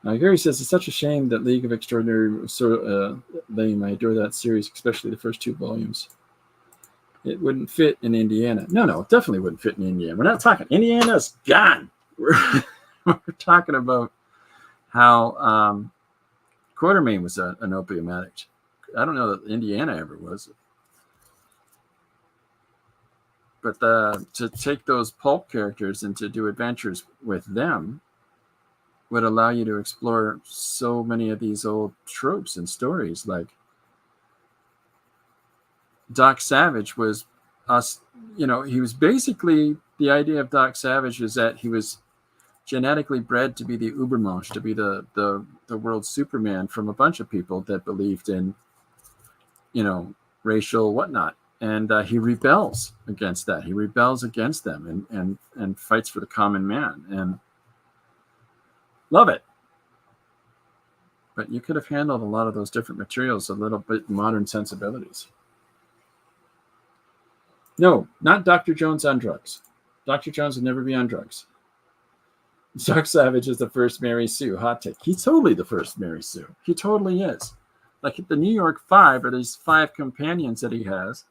Gary says, it's such a shame that League of Extraordinary was so lame. I adore that series, especially the first 2 volumes. It wouldn't fit in Indiana. No, it definitely wouldn't fit in Indiana. We're not talking, Indiana's gone. We're talking about how Quatermain was an opium addict. I don't know that Indiana ever was. But to take those pulp characters and to do adventures with them would allow you to explore so many of these old tropes and stories. Like Doc Savage was us, he was basically, the idea of Doc Savage is that he was genetically bred to be the Ubermensch, to be the world's Superman from a bunch of people that believed in, racial whatnot. And he rebels against that. He rebels against them and fights for the common man. And love it. But you could have handled a lot of those different materials a little bit modern sensibilities. No, not Dr. Jones on drugs. Dr. Jones would never be on drugs. Doc Savage is the first Mary Sue. Hot take. He's totally the first Mary Sue. He totally is. Like the New York Five are these 5 companions that he has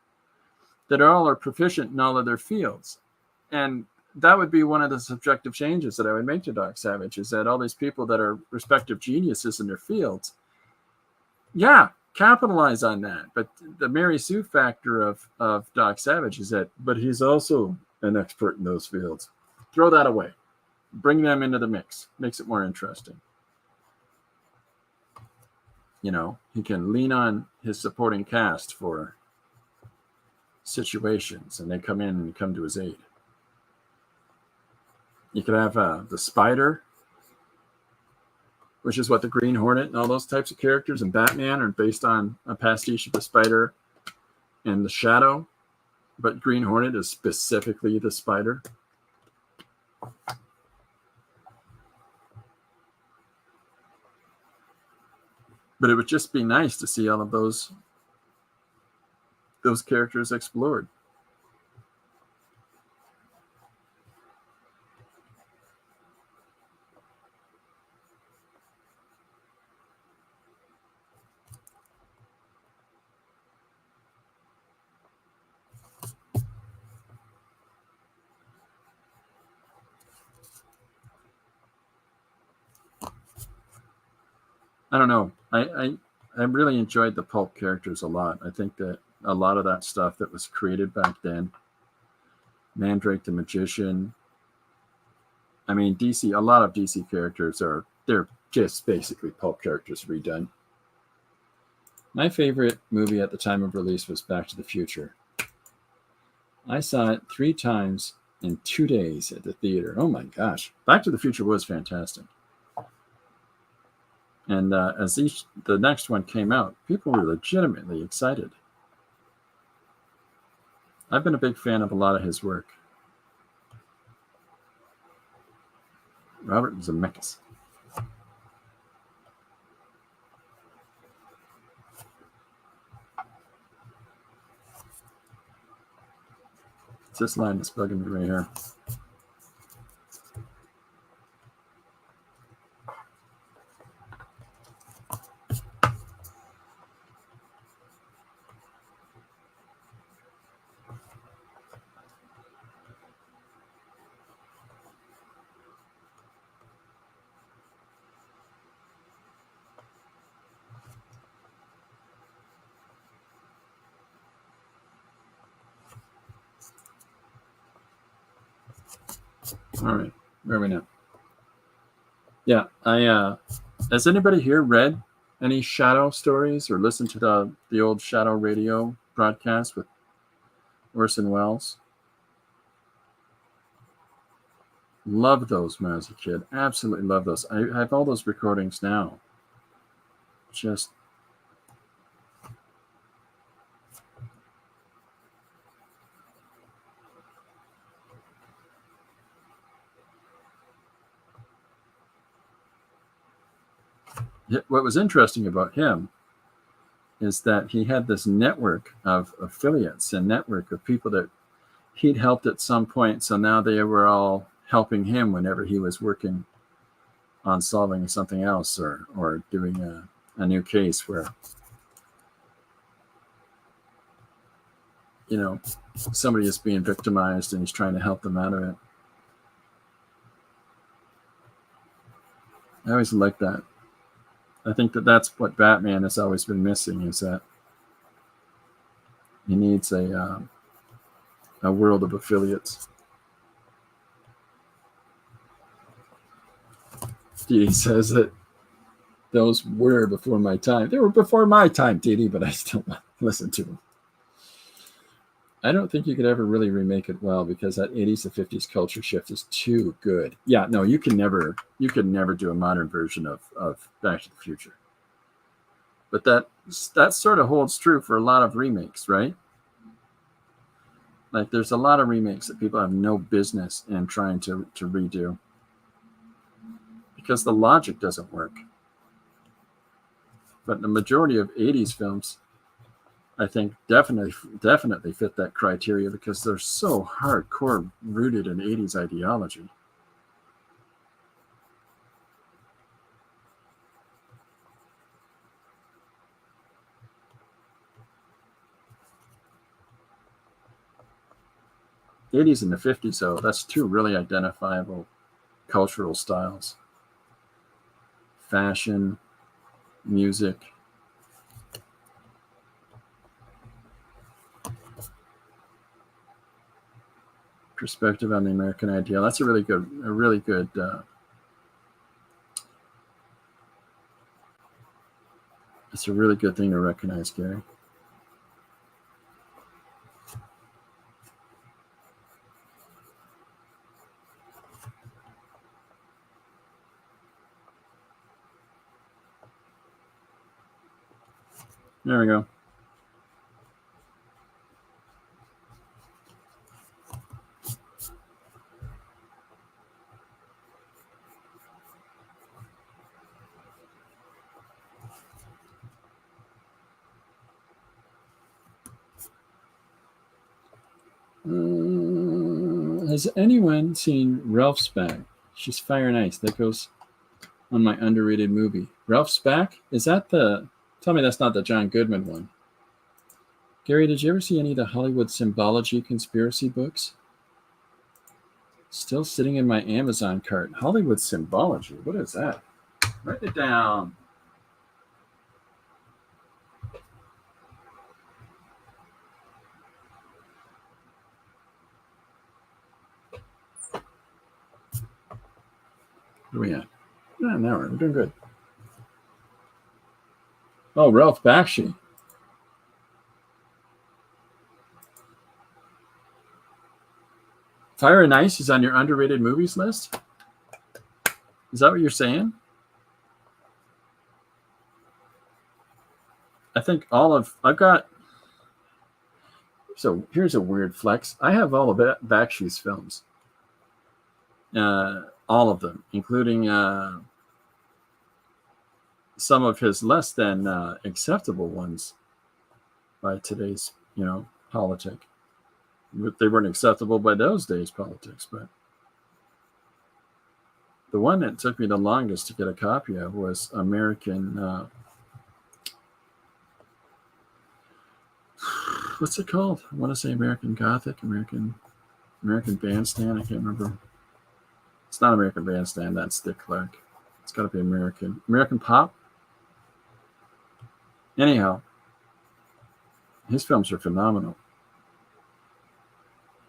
that are proficient in all of their fields. And that would be one of the subjective changes that I would make to Doc Savage, is that all these people that are respective geniuses in their fields, capitalize on that. But the Mary Sue factor of Doc Savage is that, but he's also an expert in those fields. Throw that away. Bring them into the mix. Makes it more interesting. He can lean on his supporting cast for situations, and they come in and come to his aid. You could have the Spider, which is what the Green Hornet and all those types of characters and Batman are based on a pastiche of the Spider and the Shadow, but Green Hornet is specifically the Spider. But it would just be nice to see all of those characters explored. I don't know. I really enjoyed the pulp characters a lot. I think that a lot of that stuff that was created back then, Mandrake the Magician. I mean, a lot of DC characters they're just basically pulp characters redone. My favorite movie at the time of release was Back to the Future. I saw it 3 times in 2 days at the theater. Oh my gosh. Back to the Future was fantastic. And as the next one came out, people were legitimately excited. I've been a big fan of a lot of his work. Robert Zemeckis. It's this line that's bugging me right here. All right, where are we now? Yeah, has anybody here read any Shadow stories or listened to the old Shadow radio broadcast with Orson Welles? Loved those when I was a kid. Absolutely love those. I have all those recordings now. Just what was interesting about him is that he had this network of affiliates and network of people that he'd helped at some point. So now they were all helping him whenever he was working on solving something else or doing a new case where, you know, somebody is being victimized and he's trying to help them out of it. I always like that. I think that that's what Batman has always been missing, is that he needs a world of affiliates. Dee says that those were before my time. They were before my time, Dee, but I still listen to them. I don't think you could ever really remake it well because that 80s to 50s culture shift is too good. Yeah, no, you can never do a modern version of Back to the Future. But that sort of holds true for a lot of remakes, right? Like there's a lot of remakes that people have no business in trying to redo because the logic doesn't work. But the majority of 80s films, I think, definitely fit that criteria because they're so hardcore rooted in 80s ideology. The 80s and the 50s, though, that's two really identifiable cultural styles. Fashion, music. Perspective on the American ideal. That's a really good it's a really good thing to recognize, Gary. There we go. Has anyone seen Ralph's Back? She's Fire and Ice. That goes on my underrated movie. Ralph's Back? Is that the... Tell me that's not the John Goodman one. Gary, did you ever see any of the Hollywood symbology conspiracy books? Still sitting in my Amazon cart. Hollywood symbology? What is that? Write it down. Where are we at? Yeah, now we're doing good. Oh, Ralph Bakshi. Fire and Ice is on your underrated movies list? Is that what you're saying? I think I've got, so here's a weird flex. I have all of Bakshi's films. All of them, including some of his less than acceptable ones by today's, politic. They weren't acceptable by those days' politics, but the one that took me the longest to get a copy of was American. What's it called? I want to say American Gothic, American Bandstand. I can't remember. It's not American Bandstand. That's Dick Clark. It's got to be American Pop. Anyhow, his films are phenomenal.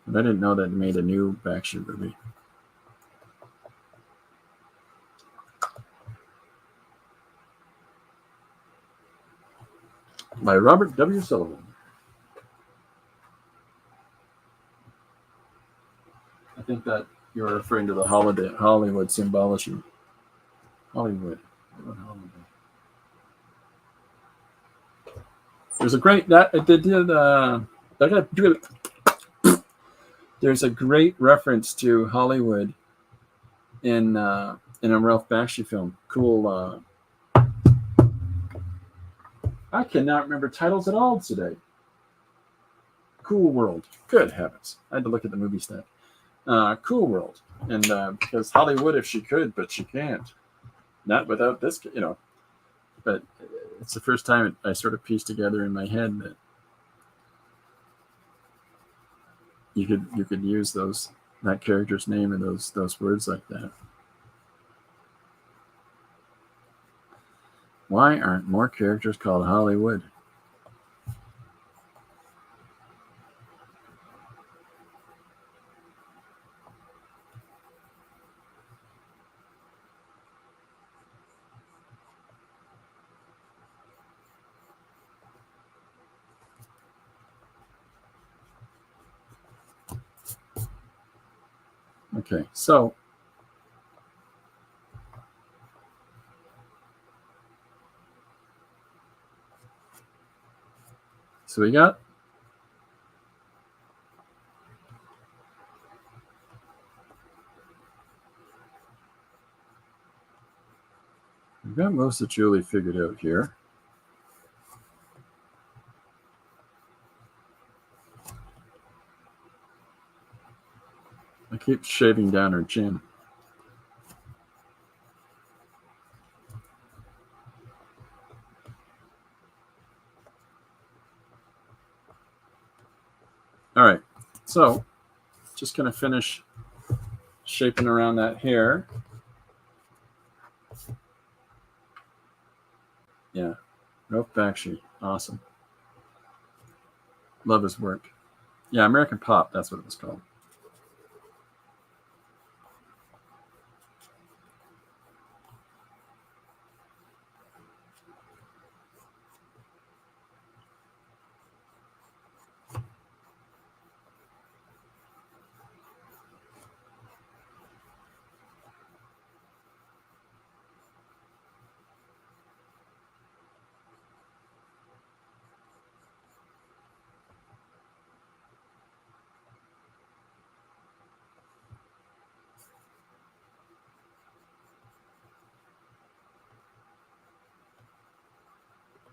But I didn't know that he made a new Bakshi movie. By Robert W. Sullivan. I think that you're referring to the Hollywood symbology. Hollywood. There's a great there's a great reference to Hollywood in a Ralph Bakshi film. Cool. I cannot remember titles at all today. Cool World. Good heavens. I had to look at the movie stat. Cool World. And because Hollywood, if she could, but she can't. Not without this, But it's the first time I sort of pieced together in my head that you could use that character's name and those words like that. Why aren't more characters called Hollywood? Okay, so we got most of Julie figured out here. I keep shaving down her chin. All right, so just going to finish shaping around that hair. Yeah, Ralph Bakshi, awesome. Love his work. Yeah, American Pop, that's what it was called.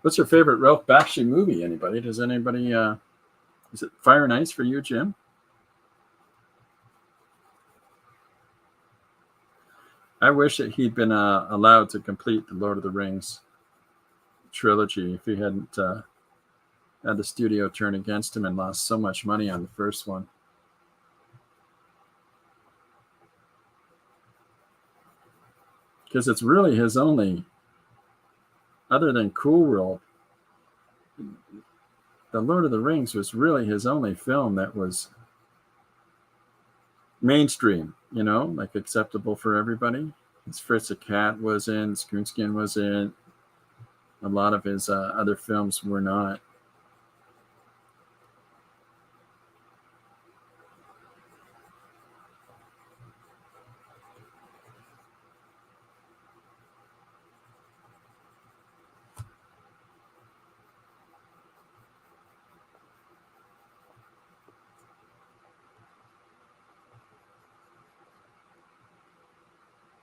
What's your favorite Ralph Bakshi movie? Anybody? Does anybody? Is it Fire and Ice for you, Jim? I wish that he'd been allowed to complete the Lord of the Rings trilogy if he hadn't had the studio turn against him and lost so much money on the first one. Because it's really his only, other than Cool World, the Lord of the Rings was really his only film that was mainstream, like acceptable for everybody. His Fritz the Cat was in, Spoonskin was in. A lot of his other films were not.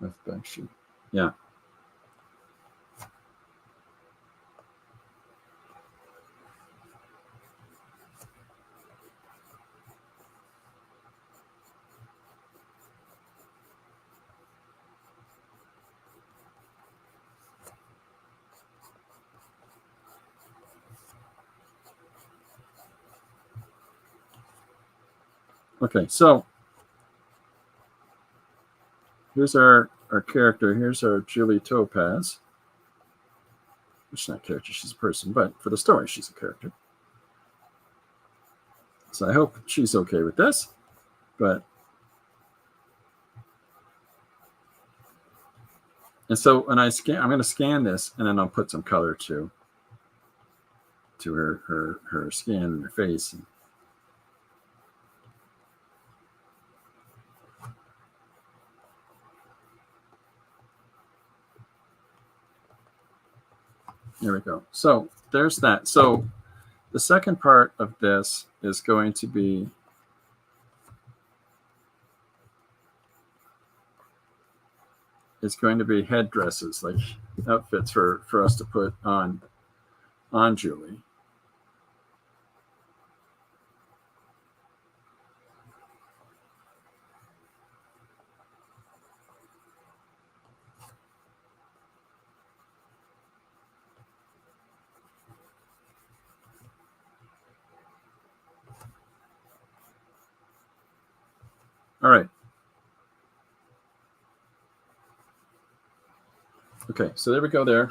with Bakshi. Yeah. Okay, so here's our character. Here's our Julie Topaz. She's not a character, she's a person, but for the story, she's a character. So I hope she's okay with this. But and so when I'm going to scan this, and then I'll put some color to her skin and her face. There we go. So there's that. So the second part of this is going to be headdresses, like outfits for us to put on Julie. All right. Okay, so there we go there.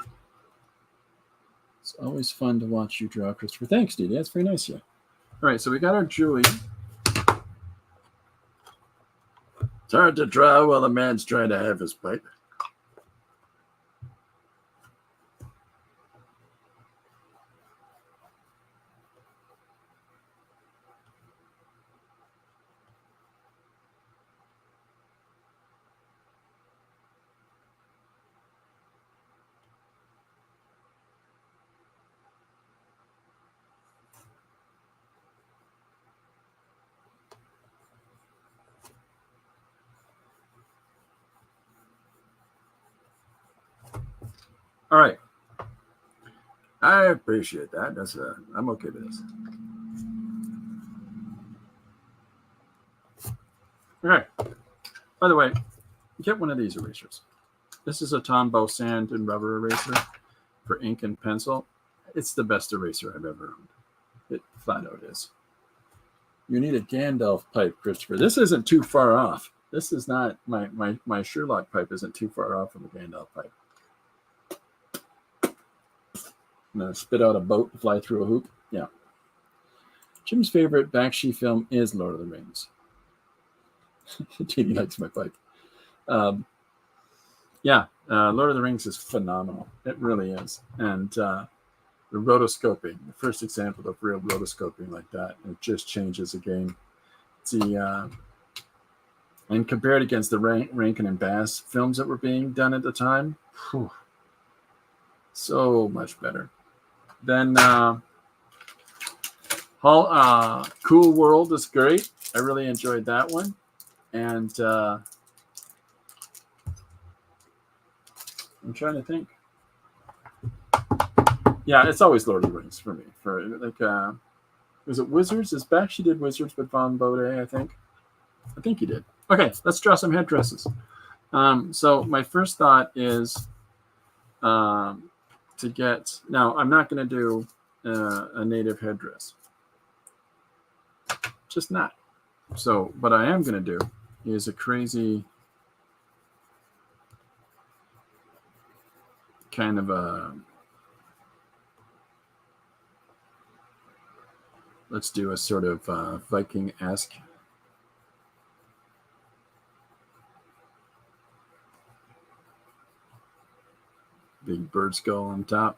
It's always fun to watch you draw, Christopher. Thanks, Dee Dee. That's very nice of you. All right, so we got our Julie. It's hard to draw while a man's trying to have his pipe. All right. I appreciate that. I'm okay with this. All right. By the way, get one of these erasers. This is a Tombow sand and rubber eraser for ink and pencil. It's the best eraser I've ever owned. It flat out is. You need a Gandalf pipe, Christopher. This isn't too far off. This is not my Sherlock pipe isn't too far off from the Gandalf pipe. I'm gonna spit out a boat and fly through a hoop. Yeah. Jim's favorite Bakshi film is Lord of the Rings. Jeannie likes my pipe. Lord of the Rings is phenomenal. It really is. And the rotoscoping, the first example of real rotoscoping like that, it just changes the game. It's and compared against the Rankin and Bass films that were being done at the time, so much better. Then Cool World is great. I really enjoyed that one. And I'm trying to think. Yeah, it's always Lord of the Rings for me. For like, was it Wizards? Is Bakshi did Wizards with Von Bode, I think. I think he did. Okay, let's draw some headdresses. So my first thought is to get. Now, I'm not going to do a native headdress. Just not. So what I am going to do is a crazy kind of a. Let's do a sort of Viking-esque. Big bird skull on top.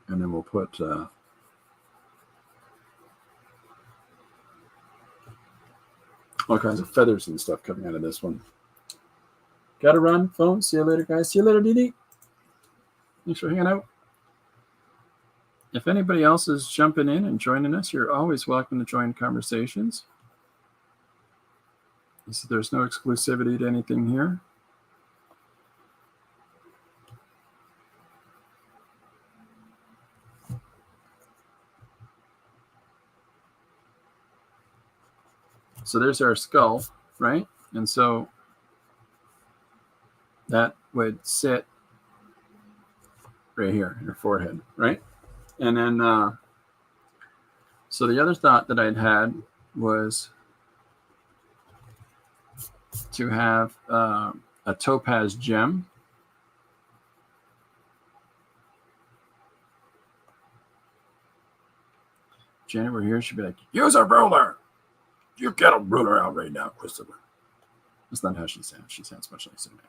And then we'll put all kinds of feathers and stuff coming out of this one. Gotta run, phone. See you later, guys. See you later, Dee. Thanks for hanging out. If anybody else is jumping in and joining us, you're always welcome to join conversations. So there's no exclusivity to anything here. So there's our skull, right? And so that would sit right here in her forehead, right? And then, so the other thought that I'd had was to have a topaz gem. Janet were here, she'd be like, use a ruler. You get a ruler out right now, Christopher. That's not how she sounds. She sounds much nicer now.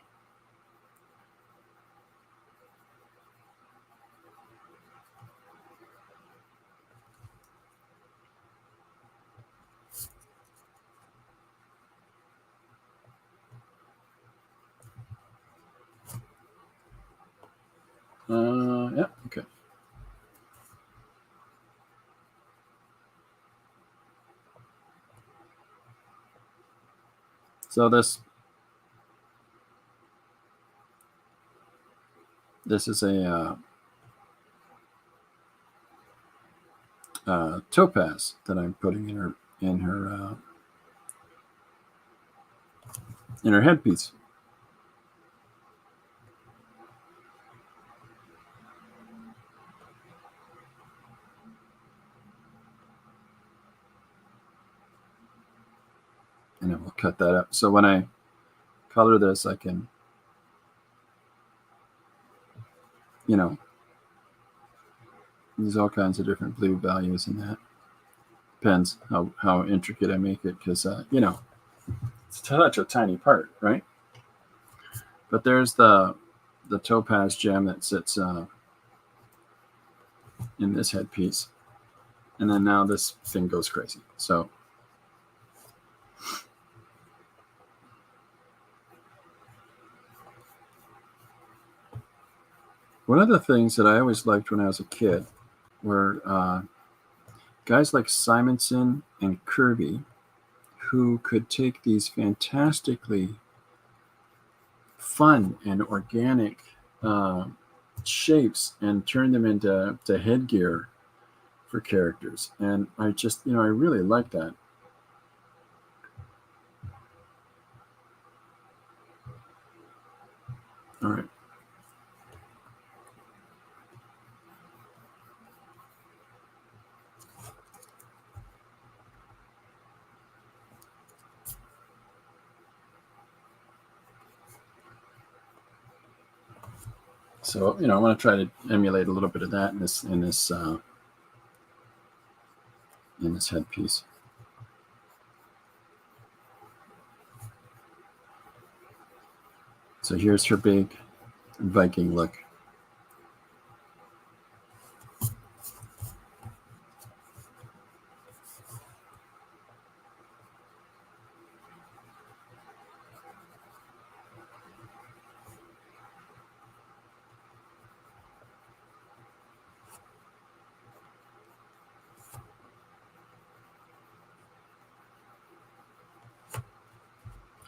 Yeah, okay. So this is a topaz that I'm putting in her headpiece. And then we'll cut that up. So when I color this, I can, use all kinds of different blue values in that. Depends how intricate I make it, because, it's such a tiny part, right? But there's the topaz gem that sits in this headpiece. And then now this thing goes crazy. So one of the things that I always liked when I was a kid were guys like Simonson and Kirby, who could take these fantastically fun and organic shapes and turn them into headgear for characters. And I just, I really like that. All right. So, I want to try to emulate a little bit of that in this headpiece. So here's her big Viking look.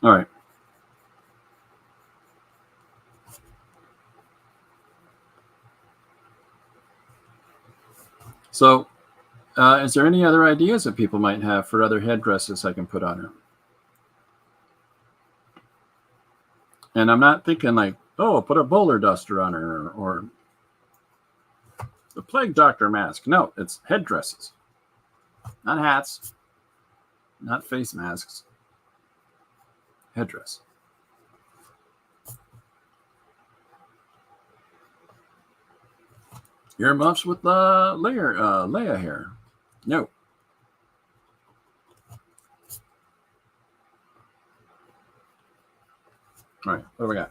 All right. So, is there any other ideas that people might have for other headdresses I can put on her? And I'm not thinking like, oh, put a bowler duster on her or the plague doctor mask. No, it's headdresses, not hats, not face masks. Headdress. Earmuffs with Leia hair. No. All right, what do we got?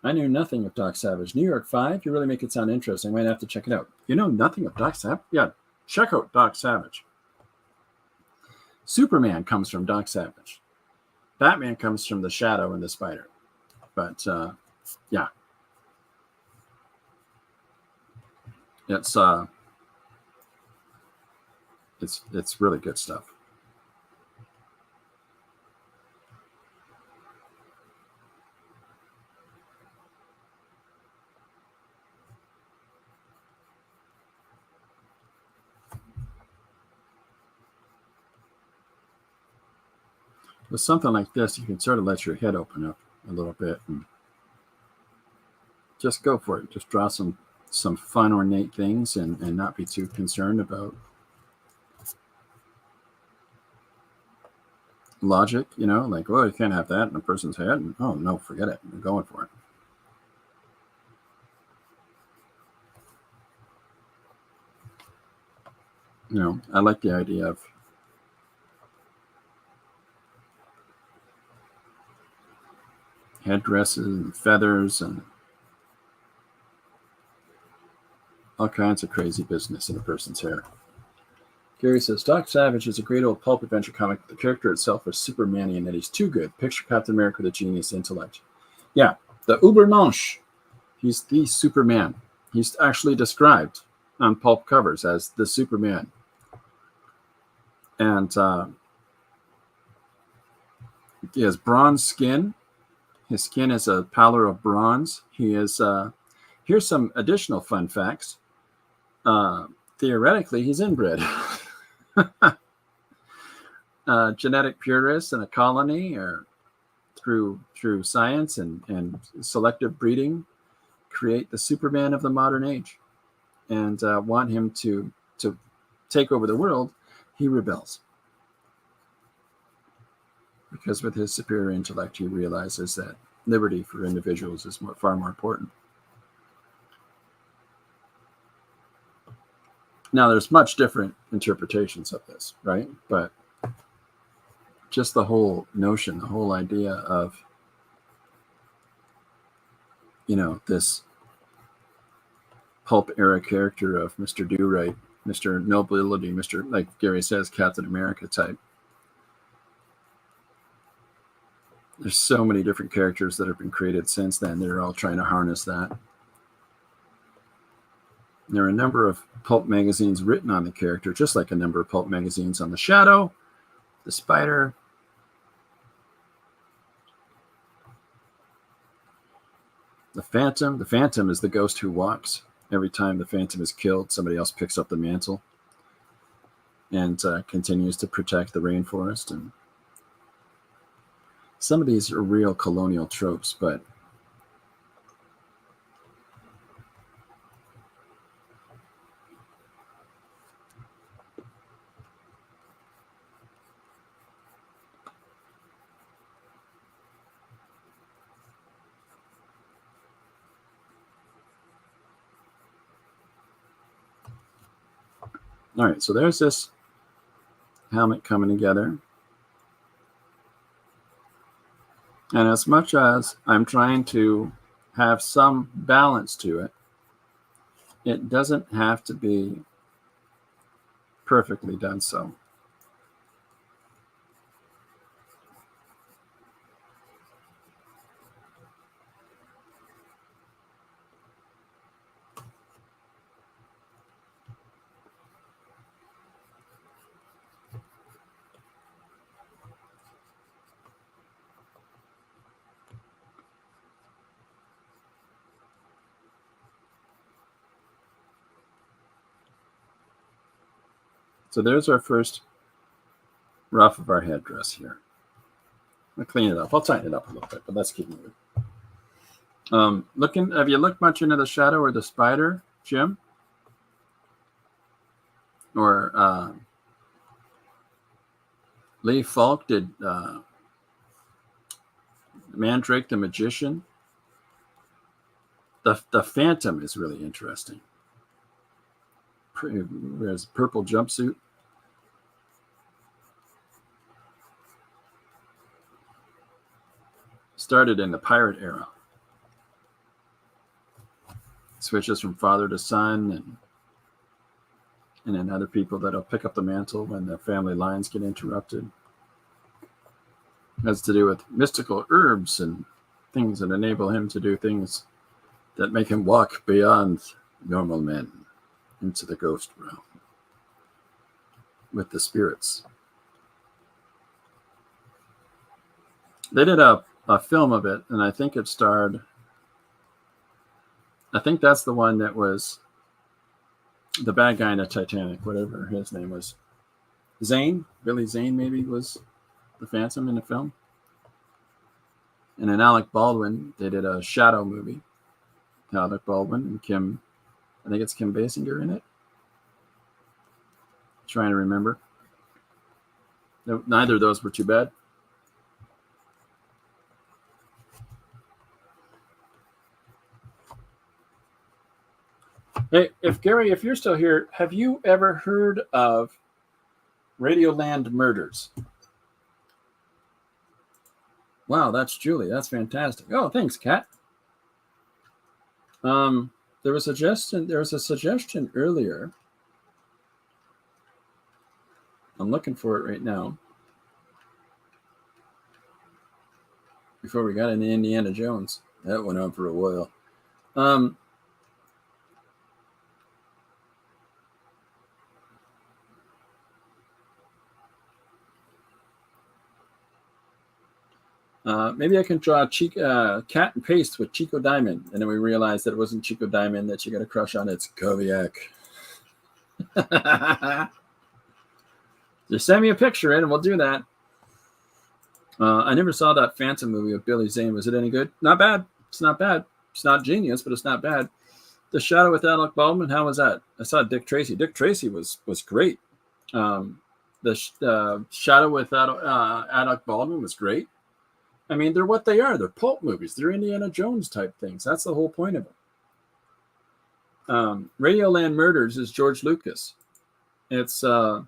I knew nothing of Doc Savage. New York 5, you really make it sound interesting. I might have to check it out. You know nothing of Doc Savage? Yeah, check out Doc Savage. Superman comes from Doc Savage. Batman comes from the Shadow and the Spider. But yeah, it's really good stuff. With something like this, you can sort of let your head open up a little bit and just go for it. Just draw some fun, ornate things and not be too concerned about logic, like, well, you can't have that in a person's head. And, oh, no, forget it. I'm going for it. I like the idea of headdresses and feathers and all kinds of crazy business in a person's hair. Gary says, Doc Savage is a great old pulp adventure comic. The character itself is Superman and that he's too good. Picture Captain America with a genius intellect. Yeah, the Ubermensch. He's the Superman. He's actually described on pulp covers as the Superman. And he has bronze skin. His skin is a pallor of bronze. He is, here's some additional fun facts. Theoretically, he's inbred. Genetic purists in a colony, or through science and selective breeding, create the Superman of the modern age, and want him to take over the world. He rebels because with his superior intellect, he realizes that liberty for individuals is far more important. Now, there's much different interpretations of this, right? But just the whole notion, the whole idea of, this pulp era character of Mr. Do-Right, Mr. Nobility, Mr., like Gary says, Captain America type. There's so many different characters that have been created since then. They're all trying to harness that. There are a number of pulp magazines written on the character, just like a number of pulp magazines on the Shadow, the Spider. The Phantom. The Phantom is the ghost who walks. Every time the Phantom is killed, somebody else picks up the mantle and continues to protect the rainforest. And some of these are real colonial tropes, but all right, so there's this helmet coming together. And as much as I'm trying to have some balance to it, it doesn't have to be perfectly done so. So there's our first rough of our headdress here. I'll clean it up. I'll tighten it up a little bit, but let's keep moving. Have you looked much into the Shadow or the Spider, Jim? Or Lee Falk did Mandrake the Magician. The Phantom is really interesting. Wears a purple jumpsuit. Started in the pirate era. Switches from father to son, and then other people that'll pick up the mantle when the family lines get interrupted. It has to do with mystical herbs and things that enable him to do things that make him walk beyond normal men into the ghost realm with the spirits. They did a film of it, and I think it starred, I think that's the one that was the bad guy in the Titanic, whatever his name was. Zane, Billy Zane maybe was the Phantom in the film. And then Alec Baldwin, they did a Shadow movie. Alec Baldwin and Kim, I think it's Kim Basinger in it. Trying to remember. No, neither of those were too bad. Hey, Gary, if you're still here, have you ever heard of Radioland Murders? Wow, that's Julie. That's fantastic. Oh, thanks, Kat. There was a suggestion earlier. I'm looking for it right now. Before we got into Indiana Jones. That went on for a while. Maybe I can draw cat and paste with Chico Diamond. And then we realized that it wasn't Chico Diamond that you got a crush on. It's Koviak. Just send me a picture in and we'll do that. I never saw that Phantom movie with Billy Zane. Was it any good? Not bad. It's not bad. It's not genius, but it's not bad. The Shadow with Alec Baldwin, how was that? I saw Dick Tracy. Dick Tracy was great. The Shadow with Alec Baldwin was great. I mean, they're what they are. They're pulp movies. They're Indiana Jones type things. That's the whole point of it. Radioland Murders is George Lucas. It's in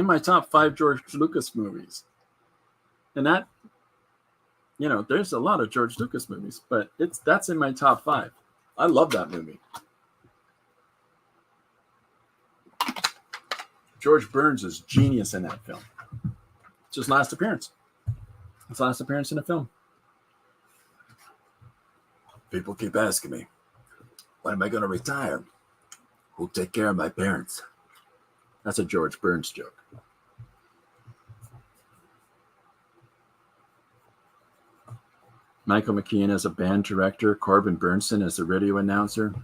my top 5 George Lucas movies. And that, there's a lot of George Lucas movies, but that's in my top 5. I love that movie. George Burns is genius in that film. It's his last appearance. His last appearance in a film. People keep asking me, when am I going to retire? Who'll take care of my parents? That's a George Burns joke. Michael McKean as a band director. Corbin Burnson as the radio announcer.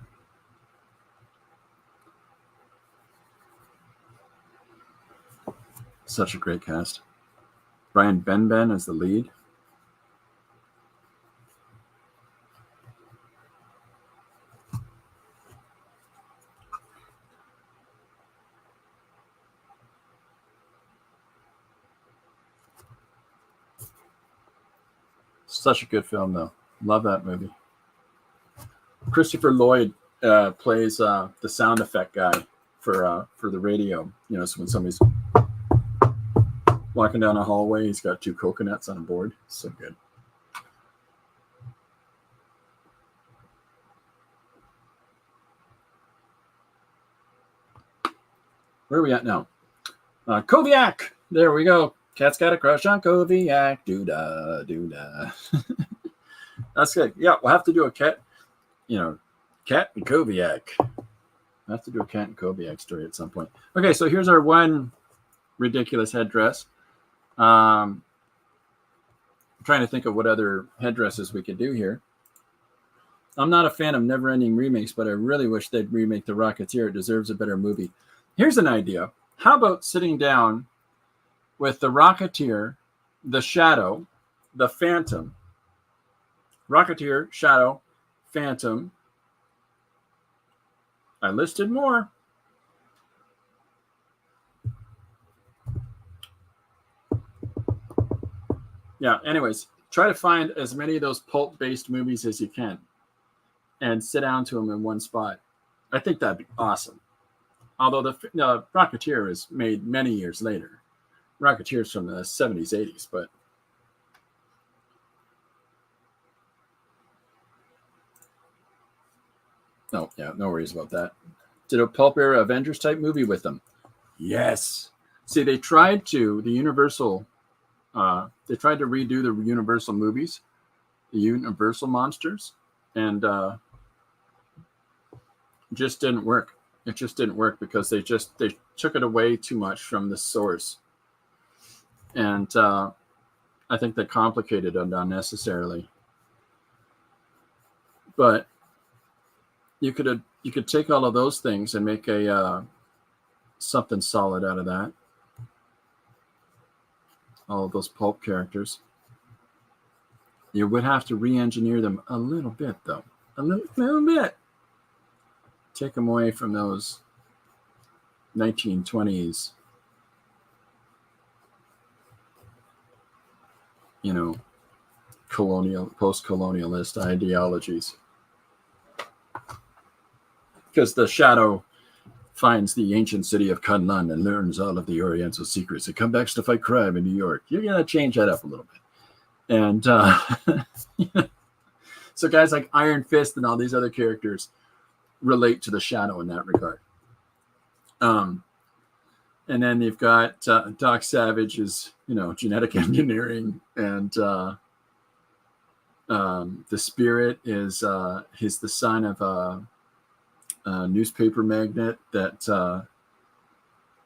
Such a great cast. Brian Benben as the lead. Such a good film, though. Love that movie. Christopher Lloyd plays the sound effect guy for the radio. So when somebody's walking down a hallway, he's got 2 coconuts on a board. So good. Where are we at now? Koviak. There we go. Cat's got a crush on Koviak. Doo-da, doo-da. That's good. Yeah, we'll have to do a cat, Cat and Koviak. We'll have to do a Cat and Koviak story at some point. Okay, so here's our one ridiculous headdress. I'm trying to think of what other headdresses we could do here. I'm not a fan of never-ending remakes, but I really wish they'd remake The Rocketeer. It deserves a better movie. Here's an idea. How about sitting down with The Rocketeer, The Shadow, The Phantom, Rocketeer, Shadow, Phantom. I listed more. Yeah, anyways, try to find as many of those pulp-based movies as you can and sit down to them in one spot. I think that'd be awesome. Although the Rocketeer is made many years later. Rocketeer's from the 70s, 80s, but no worries about that. Did a pulp era Avengers type movie with them? Yes. See, they tried to, the Universal They tried to redo the Universal movies, the Universal monsters, and just didn't work. It just didn't work because they took it away too much from the source, and I think they complicated it unnecessarily. But you could take all of those things and make a something solid out of that. All of those pulp characters. You would have to re-engineer them a little bit, though. A little bit. Take them away from those 1920s, post-colonialist ideologies. Because the Shadow finds the ancient city of Kunlun and learns all of the Oriental secrets. He comes back to fight crime in New York. You're going to change that up a little bit. And so guys like Iron Fist and all these other characters relate to the Shadow in that regard. And then you've got Doc Savage's, genetic engineering, and the Spirit is he's the son of a newspaper magnate that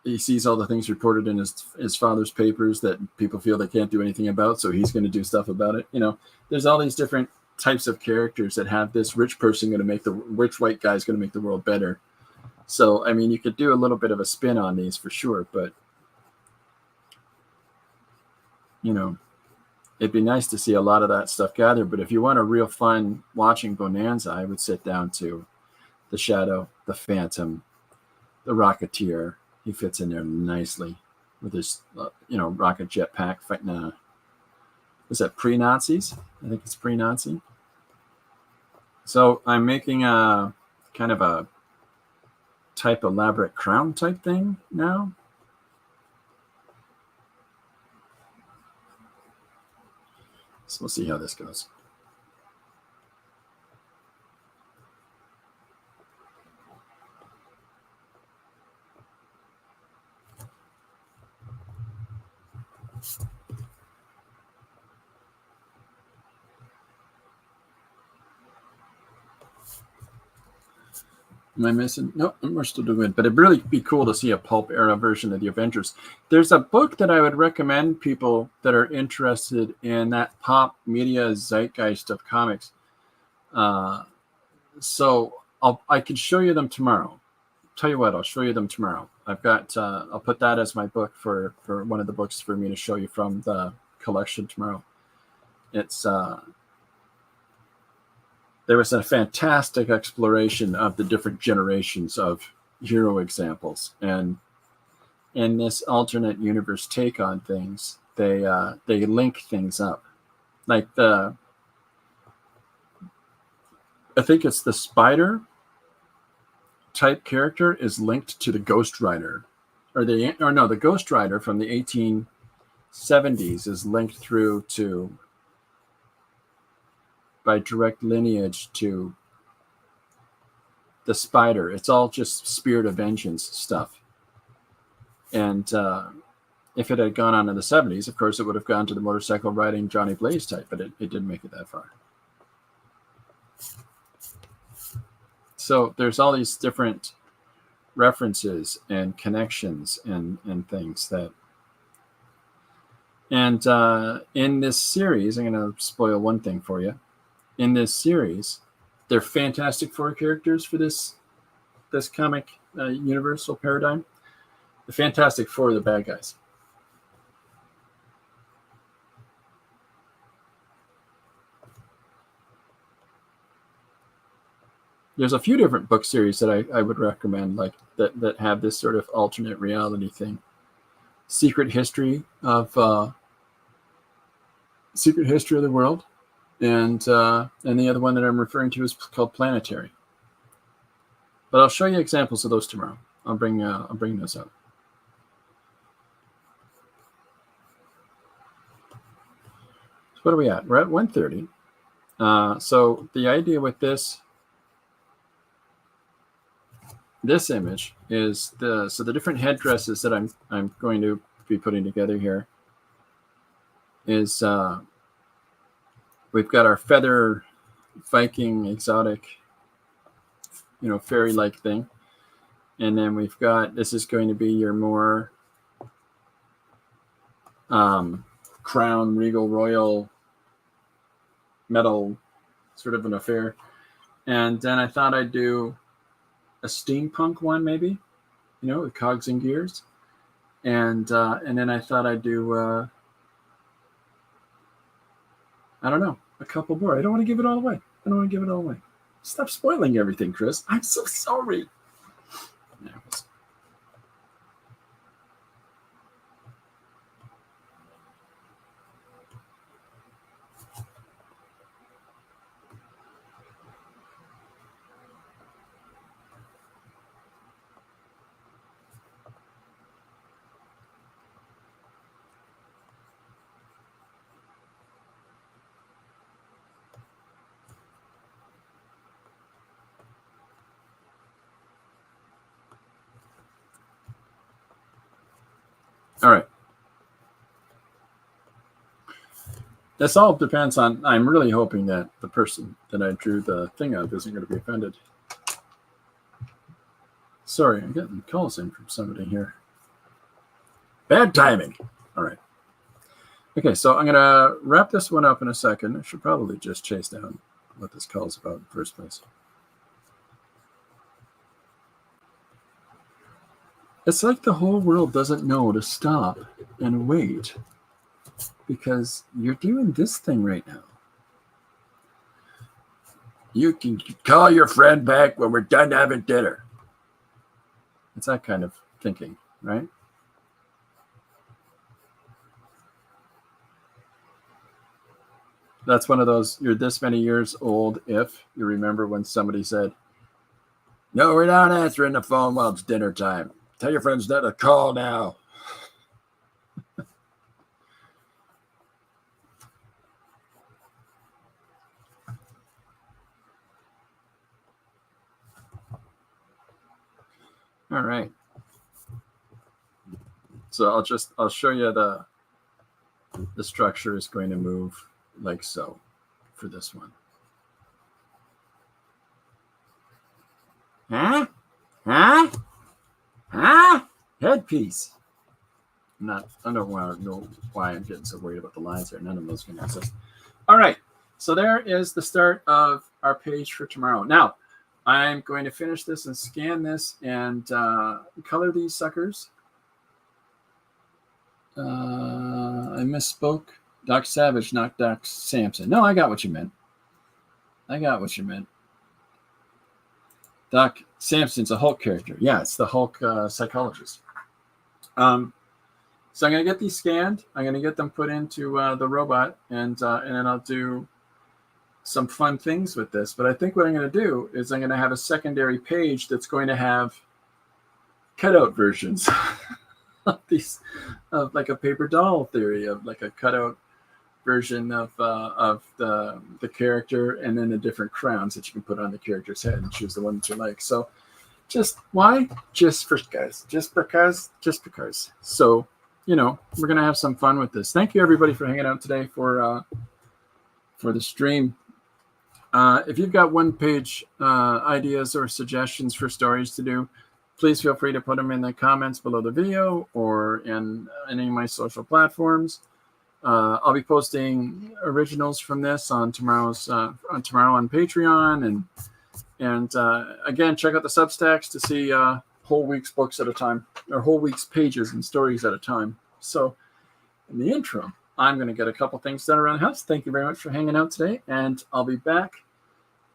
he sees all the things reported in his father's papers that people feel they can't do anything about, so he's going to do stuff about it. There's all these different types of characters that have this rich person going to make the rich white guy is going to make the world better. So, I mean, you could do a little bit of a spin on these for sure, but, it'd be nice to see a lot of that stuff gathered. But if you want a real fun watching bonanza, I would sit down to the Shadow, the Phantom, the Rocketeer. He fits in there nicely with his, rocket jetpack fighting. Was that pre-Nazis? I think it's pre-Nazi. So I'm making a kind of a type elaborate crown type thing now. So we'll see how this goes. Am I missing? No, we're still doing it. But it'd really be cool to see a pulp era version of the Avengers. There's a book that I would recommend people that are interested in that pop media zeitgeist of comics. So I can show you them tomorrow. Tell you what, I'll show you them tomorrow. I've got I'll put that as my book for one of the books for me to show you from the collection tomorrow. It's there was a fantastic exploration of the different generations of hero examples, and in this alternate universe take on things, they link things up. Like I think it's the Spider type character is linked to the Ghost Rider, the Ghost Rider from the 1870s is linked through to by direct lineage to the Spider. It's all just Spirit of Vengeance stuff. And if it had gone on in the 70s, of course, it would have gone to the motorcycle riding Johnny Blaze type, but it didn't make it that far. So there's all these different references and connections and things that. And in this series, I'm going to spoil one thing for you. In this series, they're Fantastic Four characters for this comic universal paradigm. The Fantastic Four are the bad guys. There's a few different book series that I would recommend, like that have this sort of alternate reality thing. Secret History of the World. And the other one that I'm referring to is called Planetary. But I'll show you examples of those tomorrow. I'll bring those up. So what are we at? We're at 1:30. So the idea with this image is the different headdresses that I'm going to be putting together here is we've got our feather Viking exotic, fairy-like thing. And then we've got, this is going to be your more crown, regal, royal, metal sort of an affair. And then I thought I'd do a steampunk one, maybe, with cogs and gears. And then I thought I'd do, I don't know, a couple more. I don't want to give it all away. Stop spoiling everything, Chris. I'm so sorry. All right. This all depends on, I'm really hoping that the person that I drew the thing of isn't going to be offended. Sorry, I'm getting calls in from somebody here. Bad timing. All right. Okay, so I'm going to wrap this one up in a second. I should probably just chase down what this call is about in the first place. It's like the whole world doesn't know to stop and wait because you're doing this thing right now. You can call your friend back when we're done having dinner. It's that kind of thinking, right? That's one of those, you're this many years old if you remember when somebody said, no, we're not answering the phone while it's dinner time. Tell your friends not to call now. All right. So I'll show you the structure is going to move like so for this one. Headpiece. I don't want to know why I'm getting so worried about the lines there. None of those can access. All right. So there is the start of our page for tomorrow. Now, I'm going to finish this and scan this and color these suckers. I misspoke. Doc Savage, not Doc Samson. No, I got what you meant. Doc Samson's a Hulk character. Yeah, it's the Hulk psychologist. So I'm going to get these scanned. I'm going to get them put into the robot, and then I'll do some fun things with this. But I think what I'm going to do is I'm going to have a secondary page that's going to have cutout versions of these, of like a paper doll theory of like a cutout version of the character, and then the different crowns that you can put on the character's head and choose the one that you like. So just why? Just because. So, we're going to have some fun with this. Thank you everybody for hanging out today for the stream. If you've got one-page ideas or suggestions for stories to do, please feel free to put them in the comments below the video or in any of my social platforms. I'll be posting originals from this on tomorrow on Patreon, and again, check out the Substacks to see whole week's books at a time, or whole week's pages and stories at a time. So in the interim, I'm going to get a couple things done around the house. Thank you very much for hanging out today, and I'll be back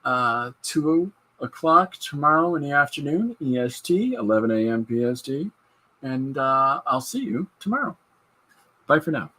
2 o'clock tomorrow in the afternoon, EST, 11 a.m. PST, and I'll see you tomorrow. Bye for now.